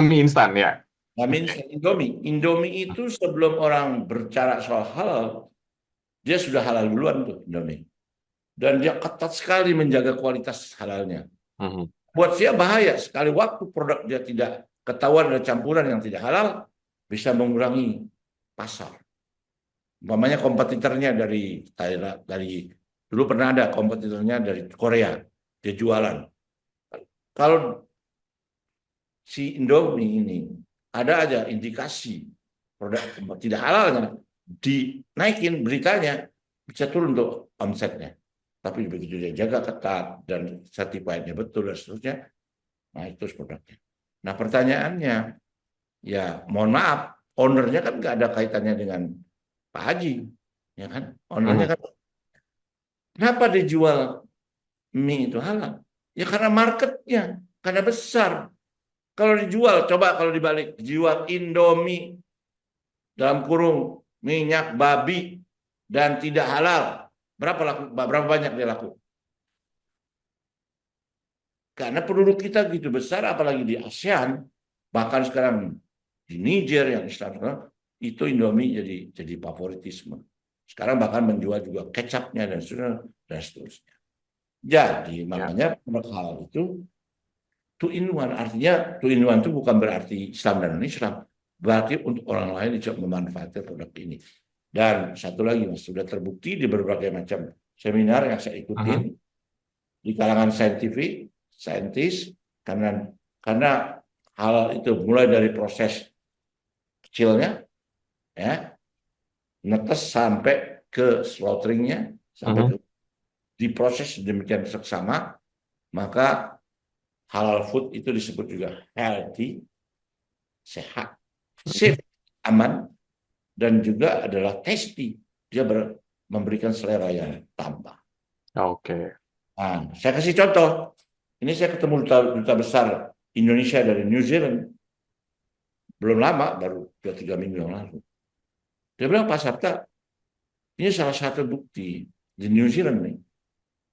mie instan ya. Namin Indomie. Indomie itu sebelum orang berbicara soal halal, dia sudah halal duluan tuh Indomie. Dan dia ketat sekali menjaga kualitas halalnya. Mhm. Buat saya bahaya sekali waktu produk dia tidak ketahuan ada campuran yang tidak halal, bisa mengurangi pasar. Umpamanya kompetitornya dari Thailand, dulu pernah ada kompetitornya dari Korea, dia jualan. Kalau si Indomie ini ada aja indikasi produk tidak halalnya, dinaikin beritanya bisa turun tuh omsetnya. Tapi begitu dia jaga ketat dan certified-nya betul dan seterusnya, nah itu produknya. Nah pertanyaannya, ya mohon maaf, ownernya kan nggak ada kaitannya dengan Pak Haji, ya kan? Ownernya Mhm. kan, kenapa dijual mie itu halal? Ya karena marketnya, karena besar. Kalau dijual, coba kalau dibalik, dijual Indomie dalam kurung minyak babi dan tidak halal, berapa banyak dia laku? Karena penduduk kita gitu besar, apalagi di ASEAN, bahkan sekarang di Niger yang Islam itu Indomie jadi favoritisme. Sekarang bahkan menjual juga kecapnya dan seterusnya. Jadi Ya. makanya produk halal itu two in one, artinya two in one itu bukan berarti Islam dan non-Islam, berarti untuk orang lain bisa memanfaatkan produk ini. Dan satu lagi Mas, sudah terbukti di berbagai macam seminar yang saya ikutin di kalangan saintis, karena hal itu mulai dari proses kecilnya, ya, netes sampai ke slaughteringnya, sampai Mhm. ke diproses demikian seksama, maka halal food itu disebut juga healthy, sehat, Mhm. safe, aman, dan juga adalah tasty. Dia memberikan selera yang tambah. Oke. Nah, saya kasih contoh. Ini saya ketemu duta besar Indonesia dari New Zealand. Belum lama, baru 2-3 minggu yang lalu. Dia bilang, Pak Sabta, ini salah satu bukti di New Zealand nih.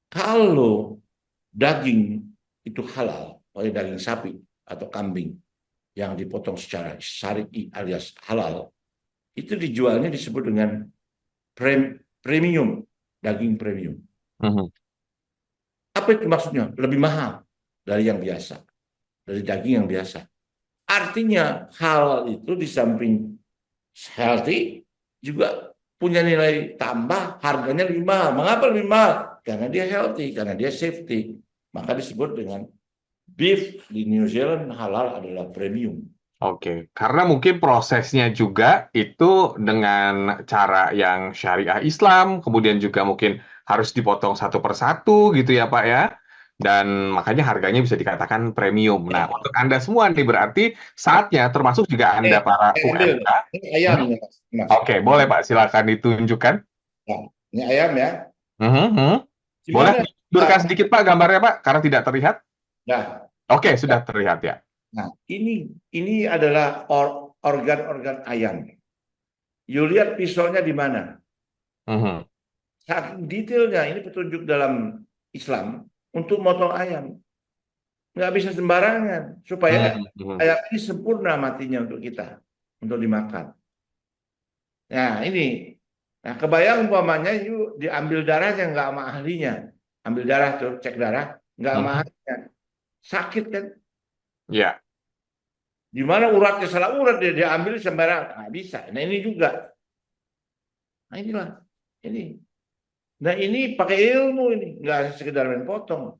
Kalau daging itu halal, oleh daging sapi atau kambing yang dipotong secara syar'i alias halal, itu dijualnya disebut dengan premium, daging premium. Mhm. Apa itu maksudnya? Lebih mahal dari yang biasa, dari daging yang biasa. Artinya halal itu di samping healthy juga punya nilai tambah, harganya lebih mahal. Mengapa lebih mahal? Karena dia healthy, karena dia safety. Maka disebut dengan beef di New Zealand halal adalah premium. Oke, karena mungkin prosesnya juga itu dengan cara yang syariah Islam, kemudian juga mungkin harus dipotong satu persatu gitu ya Pak ya, dan makanya harganya bisa dikatakan premium. Nah, untuk Anda semua nih berarti saatnya, termasuk juga Anda para Saya ambil, UMK. ini ayam Mhm. nih, Mas. Oke, boleh Pak, silakan ditunjukkan. Nah, ini ayam ya. Mhm, mhm. Boleh Gimana? ditunjukkan sedikit Pak gambarnya Pak, karena tidak terlihat. Nah, Oke, sudah terlihat ya. nah ini adalah organ-organ ayam. You lihat pisaunya di mana? Mhm. Saking detailnya, ini petunjuk dalam Islam untuk motong ayam. Nggak bisa sembarangan, supaya Mhm. ayam ini sempurna matinya untuk kita, untuk dimakan. Nah ini, nah kebayang umpamanya you diambil darahnya nggak sama ahlinya. Ambil darah tuh, cek darah, nggak sama Mhm. ahlinya. Sakit kan? Ya. Di mana uratnya salah urat dia diambil sembarangan, nggak bisa. Nah ini juga. Nah inilah, ini. Nah ini pakai ilmu ini, nggak sekedar main potong.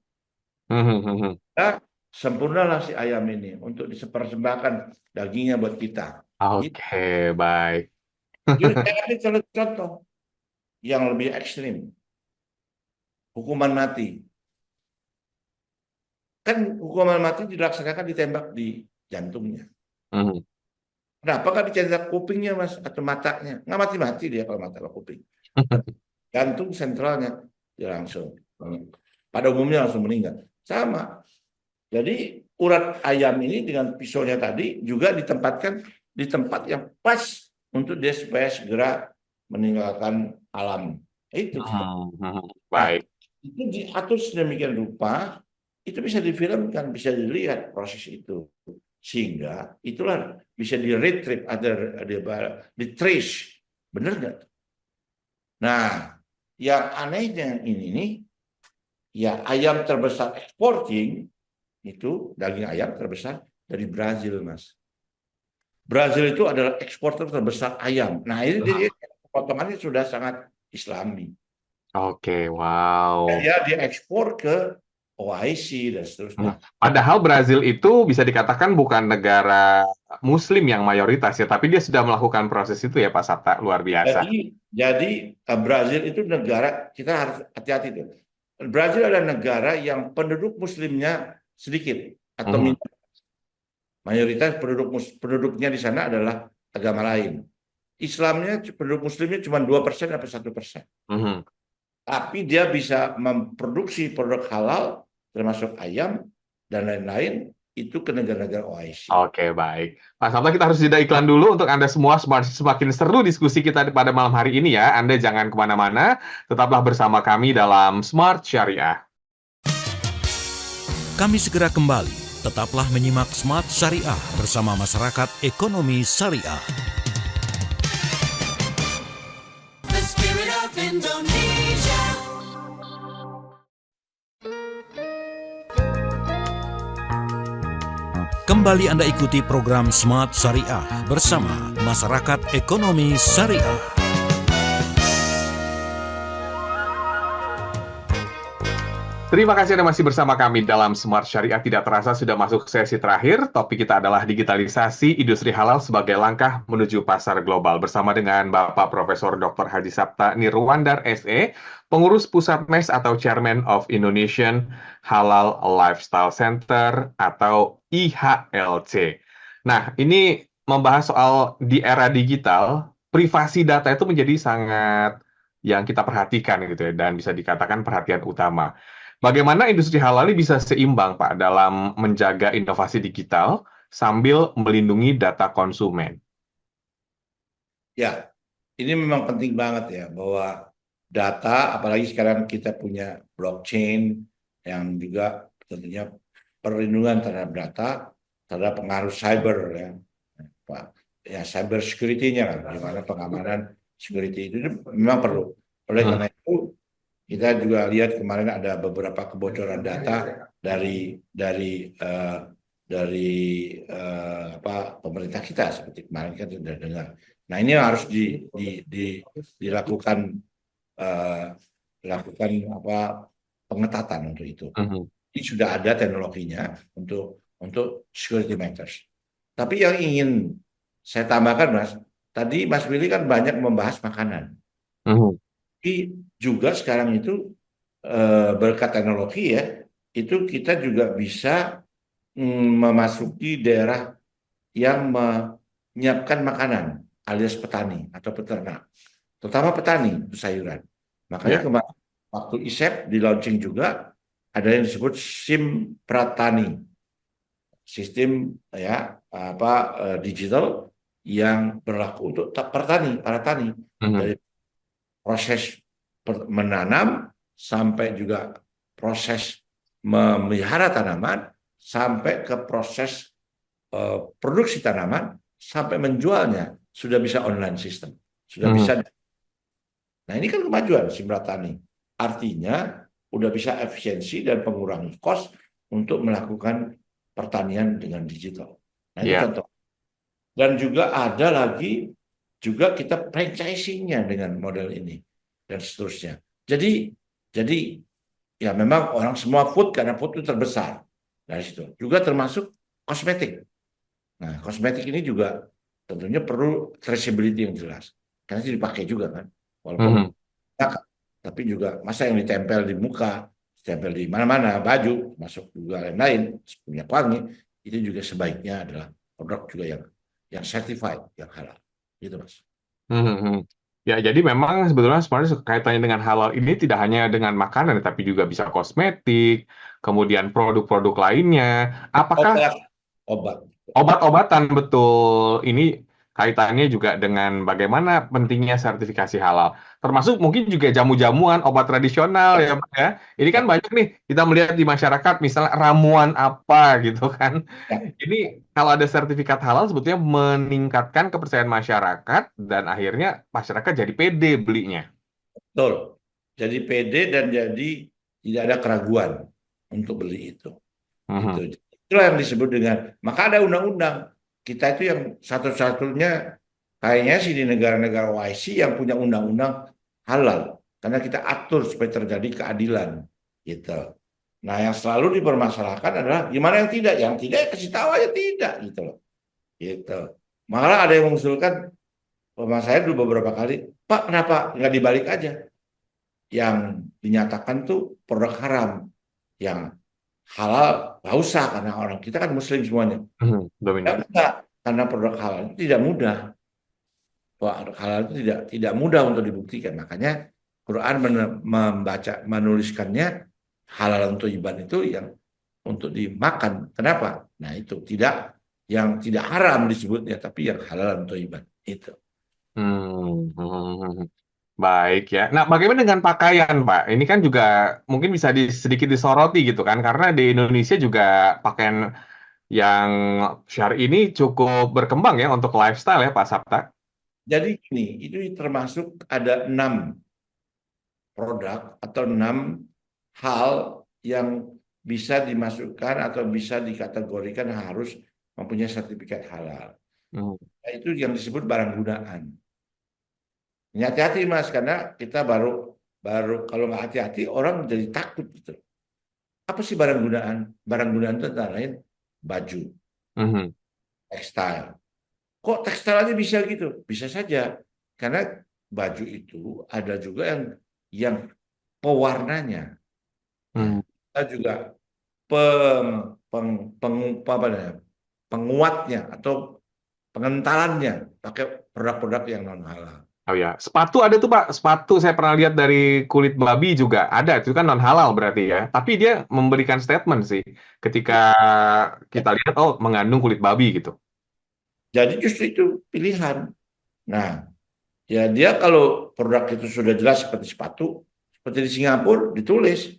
Mhm. Ya, sempurnalah si ayam ini untuk dipersembahkan dagingnya buat kita. Gitu. Oke, baik. Jadi saya ambil contoh yang lebih ekstrim, hukuman mati. Kan hukuman mati dilaksanakan ditembak di jantungnya. Mhm. Kenapa nggak ditembak kupingnya mas atau matanya? Nggak mati-mati dia kalau mata atau kuping. Jantung sentralnya dia langsung. Pada umumnya langsung meninggal. Sama. Jadi urat ayam ini dengan pisaunya tadi juga ditempatkan di tempat yang pas untuk dia supaya segera meninggalkan alam. Itu. Mhm. Nah, Baik. itu diatur sedemikian rupa, itu bisa difilmkan, bisa dilihat proses itu. Sehingga itulah bisa di-retrieve, di-trace. Benar nggak? Nah, yang anehnya ini nih, ya ayam terbesar exporting, itu daging ayam terbesar dari Brazil, Mas. Brazil itu adalah eksporter terbesar ayam. Nah, ini dia potongannya sudah sangat Islami. Oke, wow. Dia diekspor ke OIC dan seterusnya. Padahal Brazil itu bisa dikatakan bukan negara Muslim yang mayoritas ya, tapi dia sudah melakukan proses itu ya Pak Sabta, luar biasa. Jadi Brazil itu negara, kita harus hati-hati tuh. Brazil adalah negara yang penduduk Muslimnya sedikit atau Mhm. mayoritas penduduknya di sana adalah agama lain. Islamnya penduduk Muslimnya cuma 2% atau 1%. Mhm. Tapi dia bisa memproduksi produk halal termasuk ayam dan lain-lain itu ke negara-negara OIC. Oke, baik. Pak Sabta, kita harus jeda iklan dulu untuk Anda semua semakin seru diskusi kita pada malam hari ini ya. Anda jangan kemana-mana, tetaplah bersama kami dalam Smart Syariah. Kami segera kembali. Tetaplah menyimak Smart Syariah bersama Masyarakat Ekonomi Syariah. The spirit of Indonesia. Kembali Anda ikuti program Smart Syariah bersama Masyarakat Ekonomi Syariah. Terima kasih Anda masih bersama kami dalam Smart Syariah. Tidak terasa sudah masuk sesi terakhir. Topik kita adalah digitalisasi industri halal sebagai langkah menuju pasar global. Bersama dengan Bapak Profesor Dr. Haji Sabta Nirwandar SE, pengurus Pusat MES atau Chairman of Indonesian Halal Lifestyle Center atau IHLC. Nah, ini membahas soal di era digital, privasi data itu menjadi sangat yang kita perhatikan gitu ya, dan bisa dikatakan perhatian utama. Bagaimana industri halal ini bisa seimbang, Pak, dalam menjaga inovasi digital sambil melindungi data konsumen? Ya, ini memang penting banget ya bahwa data, apalagi sekarang kita punya blockchain yang juga tentunya perlindungan terhadap data, terhadap pengaruh cyber ya, Pak. Ya cyber security-nya kan, di mana pengamanan security itu memang perlu. Oleh karena itu kita juga lihat kemarin ada beberapa kebocoran data dari pemerintah kita seperti kemarin kan sudah dengar. Nah ini harus dilakukan pengetatan untuk itu. Ini sudah ada teknologinya untuk security matters. Tapi yang ingin saya tambahkan, Mas, tadi Mas Willy kan banyak membahas makanan. Tapi juga sekarang itu berkat teknologi ya, itu kita juga bisa memasuki daerah yang menyiapkan makanan alias petani atau peternak, terutama petani untuk sayuran. Makanya kemarin waktu ISEP di launching juga ada yang disebut SIM Pratani, sistem ya digital yang berlaku untuk para tani, Mhm. dari proses menanam sampai juga proses memelihara tanaman sampai ke proses produksi tanaman sampai menjualnya sudah bisa online system, sudah Mhm. bisa. Nah ini kan kemajuan Simratani, artinya udah bisa efisiensi dan pengurangi cost untuk melakukan pertanian dengan digital. Nah itu Ya. contoh. Dan juga ada lagi juga kita franchising-nya dengan model ini dan seterusnya. Jadi ya memang orang semua food karena food itu terbesar dari situ. Juga termasuk kosmetik. Nah, kosmetik ini juga tentunya perlu traceability yang jelas. Karena itu dipakai juga kan. Walaupun Mhm. tapi juga masa yang ditempel di muka, ditempel di mana-mana, baju, masuk juga lain-lain, minyak wangi, itu juga sebaiknya adalah produk juga yang certified, yang halal. Gitu, Mas. Mhm. Ya, jadi memang sebetulnya sebenarnya kaitannya dengan halal ini tidak hanya dengan makanan, tapi juga bisa kosmetik, kemudian produk-produk lainnya. Apakah Obat, obat. obat-obatan betul? Ini kaitannya juga dengan bagaimana pentingnya sertifikasi halal. Termasuk mungkin juga jamu-jamuan, obat tradisional ya, Pak ya. Ini kan banyak nih kita melihat di masyarakat, misalnya ramuan apa gitu kan. Ya, Ini kalau ada sertifikat halal sebetulnya meningkatkan kepercayaan masyarakat dan akhirnya masyarakat jadi pede belinya. betul. Jadi pede dan jadi tidak ada keraguan untuk beli itu. Gitu. Mhm. Itulah yang disebut dengan, maka ada undang-undang. Kita itu yang satu-satunya kayaknya sih di negara-negara OIC yang punya undang-undang halal. Karena kita atur supaya terjadi keadilan. Gitu. Nah yang selalu dipermasalahkan adalah gimana yang tidak. Yang tidak ya kasih tahu aja tidak. Gitu loh. Gitu. Malah ada yang mengusulkan, saya dulu beberapa kali, Pak kenapa nggak dibalik aja? Yang dinyatakan tuh produk haram. Yang halal nggak usah karena orang kita kan muslim semuanya. Mhm. Ya Dominan. enggak, karena produk halal itu tidak mudah. Produk halal itu tidak mudah untuk dibuktikan. Makanya Quran membaca menuliskannya halal untuk ibadah itu yang untuk dimakan. Kenapa? Nah itu tidak yang tidak haram disebutnya, tapi yang halal untuk ibadah itu. Hmm. Baik ya. Nah, bagaimana dengan pakaian, Pak? Ini kan juga mungkin bisa sedikit disoroti gitu kan, karena di Indonesia juga pakaian yang syari ini cukup berkembang ya untuk lifestyle ya, Pak Sabta. Jadi ini itu termasuk ada 6 produk atau 6 hal yang bisa dimasukkan atau bisa dikategorikan harus mempunyai sertifikat halal. Hmm. Nah, itu yang disebut barang gunaan. Ini hati-hati Mas, karena kita baru baru kalau nggak hati-hati orang jadi takut gitu. Apa sih barang gunaan? Barang gunaan itu antara lain baju, Mhm. tekstil. Kok tekstil aja bisa gitu? Bisa saja. Karena baju itu ada juga yang pewarnanya. Hmm. Ya, kita juga peng, peng, apa namanya, penguatnya atau pengentalannya pakai produk-produk yang non halal. Oh ya, sepatu ada tuh Pak. Sepatu saya pernah lihat dari kulit babi juga ada. Itu kan non halal berarti ya. Tapi dia memberikan statement sih ketika kita lihat oh mengandung kulit babi gitu. Jadi justru itu pilihan. Nah, ya dia kalau produk itu sudah jelas seperti sepatu, seperti di Singapura ditulis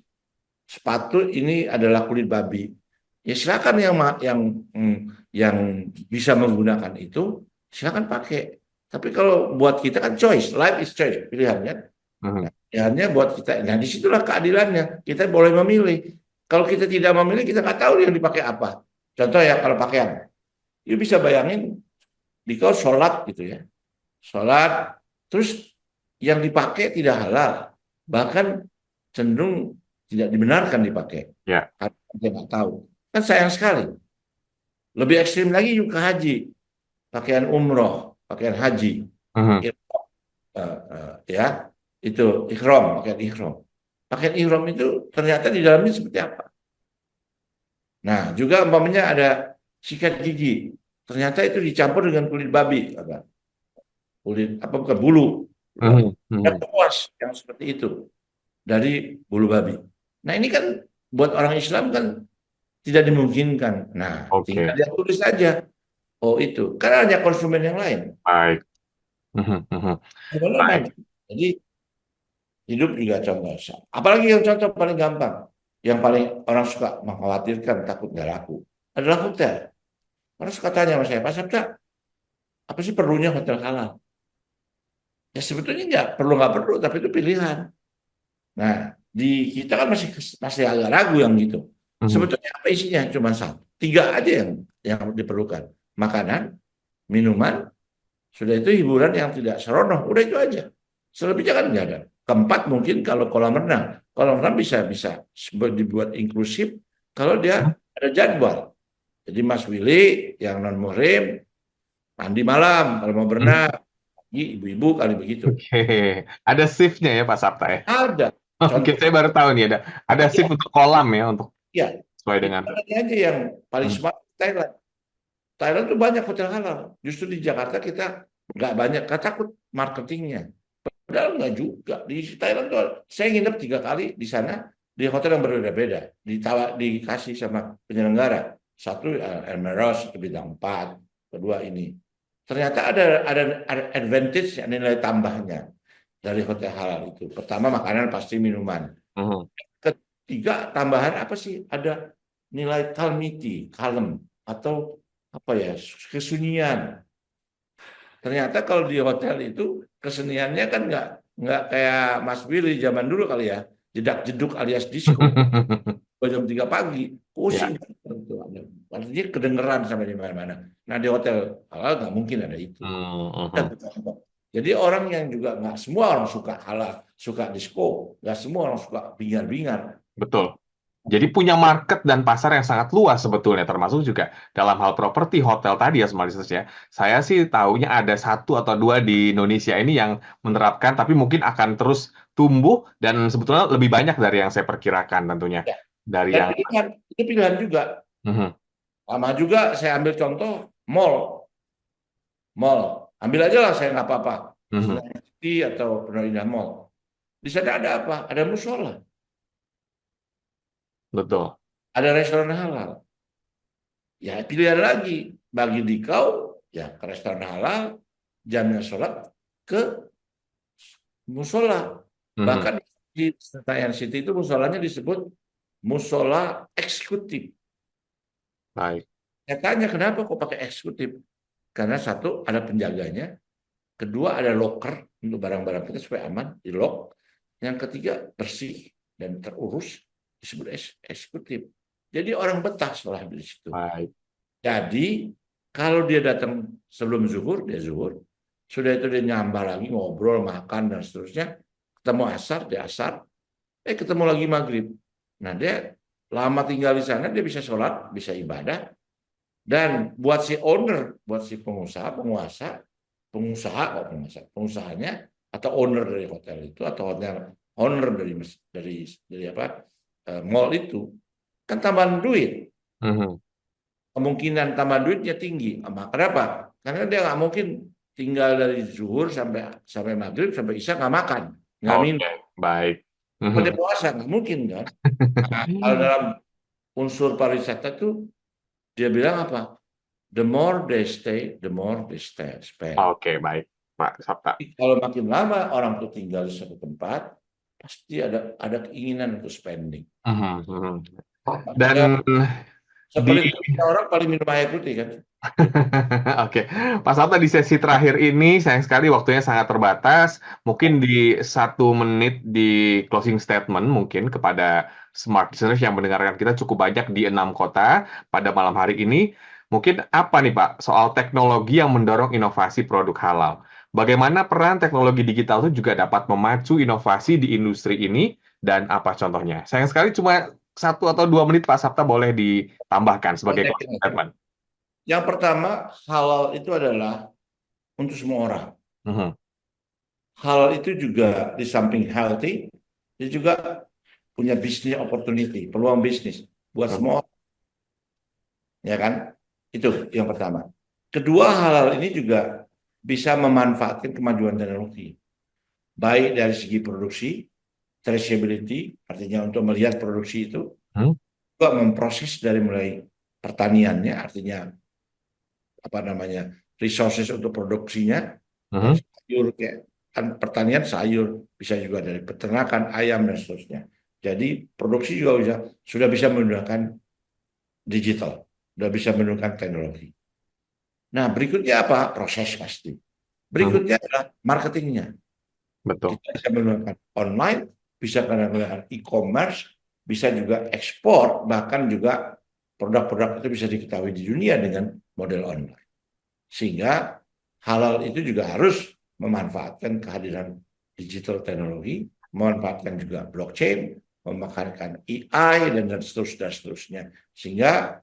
sepatu ini adalah kulit babi. Ya silakan yang bisa menggunakan itu silakan pakai. Tapi kalau buat kita kan choice, life is choice, pilihannya. Mhm. Nah, pilihannya buat kita. Nah, disitulah keadilannya. Kita boleh memilih. Kalau kita tidak memilih, kita nggak tahu yang dipakai apa. Contoh ya kalau pakaian, you bisa bayangin di kau sholat gitu ya, sholat terus yang dipakai tidak halal, bahkan cenderung tidak dibenarkan dipakai Ya. karena dia nggak tahu. Kan sayang sekali. Lebih ekstrim lagi juga haji, pakaian umroh, pakaian haji, Mhm. ya itu ikhram, pakaian ikhram. Pakaian ikhram itu ternyata di dalamnya seperti apa? Nah, juga umpamanya ada sikat gigi, ternyata itu dicampur dengan kulit babi, kulit apa bukan bulu, Mhm. ada Mhm. puas yang seperti itu dari bulu babi. Nah ini kan buat orang Islam kan tidak dimungkinkan. Nah tinggal Oke. dia tulis saja Oh itu, karena hanya konsumen yang lain. Baik. Mhm, mhm. Sebenarnya Baik. maju. Jadi hidup juga contoh. Apalagi yang contoh paling gampang, yang paling orang suka mengkhawatirkan takut nggak laku adalah hotel. Orang suka tanya sama saya, Pak Sabta, apa sih perlunya hotel halal? Ya sebetulnya nggak perlu, tapi itu pilihan. Nah, di kita kan masih agak ragu yang gitu. Mhm. Sebetulnya apa isinya? Cuma satu, tiga aja yang diperlukan. Makanan, minuman, sudah itu hiburan yang tidak serono, udah itu aja. Selebihnya kan nggak ada. Keempat mungkin kalau kolam renang. Kolam renang bisa bisa dibuat inklusif kalau dia ada jadwal. Jadi Mas Willy yang non muhrim mandi malam kalau mau Mhm. berenang, pagi ibu-ibu kali begitu. Oke, ada shift-nya ya Pak Sabta ya. Ada Oke, contoh. saya baru tahu nih ada shift Ya, untuk kolam ya untuk ya. sesuai Itu dengan. aja yang paling Hmm. smart Thailand. Thailand tuh banyak hotel halal. Justru di Jakarta kita nggak banyak, kita takut marketingnya. Padahal nggak juga. Di Thailand tuh saya nginep 3 kali di sana di hotel yang berbeda-beda. Dikasih sama penyelenggara. Satu Emerald, itu bintang 4. Kedua ini. Ternyata ada advantage, nilai tambahnya dari hotel halal itu. Pertama makanan, pasti minuman. Mhm. Ketiga tambahan apa sih? Ada nilai calmity, kalem atau apa ya, kesunyian. Ternyata kalau di hotel itu keseniannya kan nggak kayak Mas Willy zaman dulu kali ya, jedak jeduk alias disco jam 3 pagi, Ya. pusing. Artinya kedengeran sampai di mana-mana. Nah di hotel halal nggak mungkin ada itu. Mhm. Jadi orang yang juga nggak semua orang suka halal, suka disco, nggak semua orang suka bingar-bingar. Betul. Jadi punya market dan pasar yang sangat luas sebetulnya, termasuk juga dalam hal properti hotel tadi ya, Smart Listeners ya. Saya sih taunya ada satu atau dua di Indonesia ini yang menerapkan, tapi mungkin akan terus tumbuh dan sebetulnya lebih banyak dari yang saya perkirakan tentunya. Ya. Dari Dan yang, itu pilihan juga. Mhm, Sama juga saya ambil contoh mall. Mall. Ambil aja lah saya nggak apa-apa. mhm, Senayan City atau Pondok Indah Mall. Di sana ada apa? Ada musola. betul. Ada restoran halal. Ya pilihan lagi. Bagi di kau, ya ke restoran halal, jamnya sholat ke musola. Mhm, Bahkan di Senayan City itu musolanya disebut musola eksekutif. baik. Saya tanya kenapa kok pakai eksekutif? Karena satu ada penjaganya, kedua ada locker untuk barang-barang kita supaya aman di lock. Yang ketiga bersih dan terurus disebut eksekutif. Jadi orang betah setelah di situ. Baik. Jadi kalau dia datang sebelum zuhur dia zuhur. Sudah itu dia nyambah lagi ngobrol makan dan seterusnya. Ketemu asar dia asar. Ketemu lagi maghrib. Nah dia lama tinggal di sana dia bisa sholat bisa ibadah. Dan buat si owner, buat si pengusahanya atau owner dari hotel itu atau owner dari apa mall itu kan tambahan duit, Mhm. kemungkinan tambahan duitnya tinggi. Kenapa? Karena dia nggak mungkin tinggal dari zuhur sampai sampai maghrib sampai isya nggak makan, nggak minum, Oke, baik. pada Mhm. puasa nggak mungkin kan. Nah, kalau dalam unsur pariwisata tuh dia bilang apa? The more they stay, the more they spend. Oke, baik, Pak Sabta. Kalau makin lama orang tuh tinggal di satu tempat, pasti ada keinginan untuk spending. Mhm, mhm. Dan Makanya di seperti orang paling minum air putih kan. Oke, Pak Sabta di sesi terakhir ini sayang sekali waktunya sangat terbatas. Mungkin di 1 menit di closing statement mungkin kepada smart listeners yang mendengarkan kita cukup banyak di 6 kota pada malam hari ini. Mungkin apa nih Pak soal teknologi yang mendorong inovasi produk halal? Bagaimana peran teknologi digital itu juga dapat memacu inovasi di industri ini dan apa contohnya? Sayang sekali cuma 1 atau 2 menit Pak Sabta boleh ditambahkan sebagai closing statement. Yang pertama, halal itu adalah untuk semua orang. Mhm. Halal itu juga di samping healthy, dia juga punya bisnis opportunity, peluang bisnis buat Mhm. semua orang. Ya kan? Itu yang pertama. Kedua, halal ini juga bisa memanfaatkan kemajuan teknologi. Baik dari segi produksi, traceability, artinya untuk melihat produksi itu, Hmm? juga memproses dari mulai pertaniannya, artinya resources untuk produksinya. Mhm. Sayur kayak pertanian sayur, bisa juga dari peternakan ayam dan seterusnya. Jadi produksi juga sudah bisa menggunakan digital, sudah bisa menggunakan teknologi. Nah, berikutnya apa? Proses pasti. Berikutnya adalah marketingnya. Betul. Kita bisa menggunakan online, bisa menggunakan e-commerce, bisa juga ekspor, bahkan juga produk-produk itu bisa diketahui di dunia dengan model online. Sehingga halal itu juga harus memanfaatkan kehadiran digital teknologi, memanfaatkan juga blockchain, memanfaatkan AI dan seterusnya. Sehingga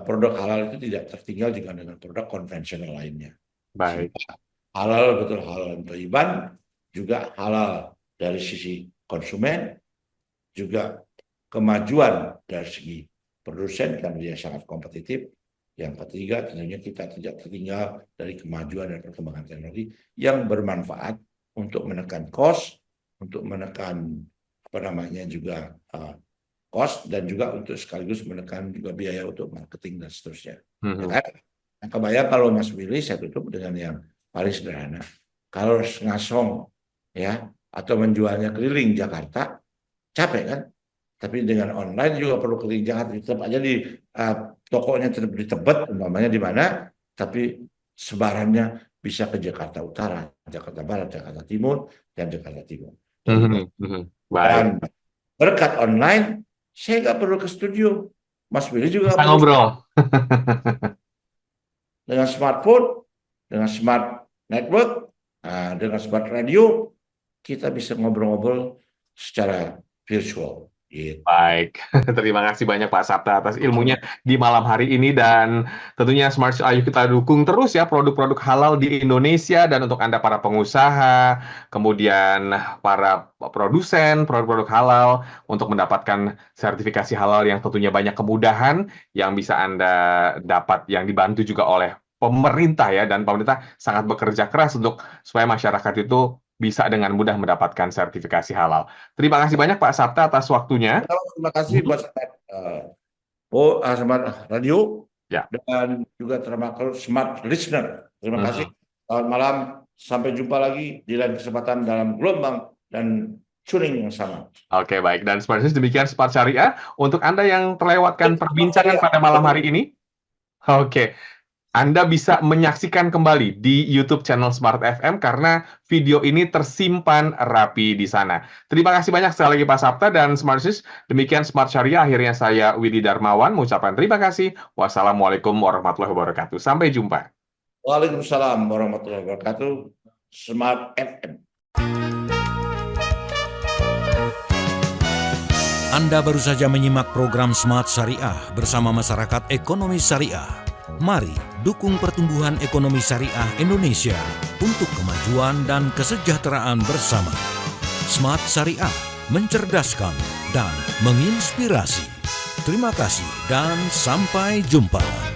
produk halal itu tidak tertinggal juga dengan produk konvensional lainnya. Baik. Halal betul halal untuk iban, juga halal dari sisi konsumen, juga kemajuan dari segi produsen karena dia sangat kompetitif. Yang ketiga tentunya kita tidak tertinggal dari kemajuan dan perkembangan teknologi yang bermanfaat untuk menekan cost, untuk menekan juga cost, dan juga untuk sekaligus menekan juga biaya untuk marketing dan seterusnya. Mhm. Ya kan? Nah, kebayang kalau Mas Willy, saya tutup dengan yang paling sederhana. Kalau ngasong ya atau menjualnya keliling Jakarta, capek kan? Tapi dengan online juga perlu keliling Jakarta, tetap aja di tokonya tetap di Tebet, umpamanya di mana, tapi sebarannya bisa ke Jakarta Utara, Jakarta Barat, Jakarta Timur, dan Jakarta Timur. Dan Baik. berkat online, saya nggak perlu ke studio. Mas Willy juga Bisa nggak perlu. ngobrol. Dengan smartphone, dengan smart network, dengan smart radio, kita bisa ngobrol-ngobrol secara virtual. Gitu. Baik, terima kasih banyak Pak Sabta atas ilmunya di malam hari ini, dan tentunya Smart Ayo kita dukung terus ya produk-produk halal di Indonesia, dan untuk Anda para pengusaha, kemudian para produsen produk-produk halal untuk mendapatkan sertifikasi halal yang tentunya banyak kemudahan yang bisa Anda dapat, yang dibantu juga oleh pemerintah ya, dan pemerintah sangat bekerja keras untuk supaya masyarakat itu bisa dengan mudah mendapatkan sertifikasi halal. Terima kasih banyak Pak Sabta atas waktunya. Terima kasih buat Smart Radio Ya. dan juga terima kasih Smart Listener. Terima kasih. Selamat malam. Sampai jumpa lagi di lain kesempatan dalam gelombang dan tuning yang sama. Oke, baik. Dan seperti demikian Smart Syariah. Untuk Anda yang terlewatkan perbincangan pada malam hari ini, oke, Anda bisa menyaksikan kembali di YouTube channel Smart FM karena video ini tersimpan rapi di sana. Terima kasih banyak sekali lagi Pak Sabta dan Smartsis. Demikian Smart Syariah. Akhirnya saya Willy Darmawan mengucapkan terima kasih. Wassalamualaikum warahmatullahi wabarakatuh. Sampai jumpa. Waalaikumsalam warahmatullahi wabarakatuh. Smart FM. Anda baru saja menyimak program Smart Syariah bersama Masyarakat Ekonomi Syariah. Mari dukung pertumbuhan ekonomi syariah Indonesia untuk kemajuan dan kesejahteraan bersama. Smart Syariah, mencerdaskan dan menginspirasi. Terima kasih dan sampai jumpa.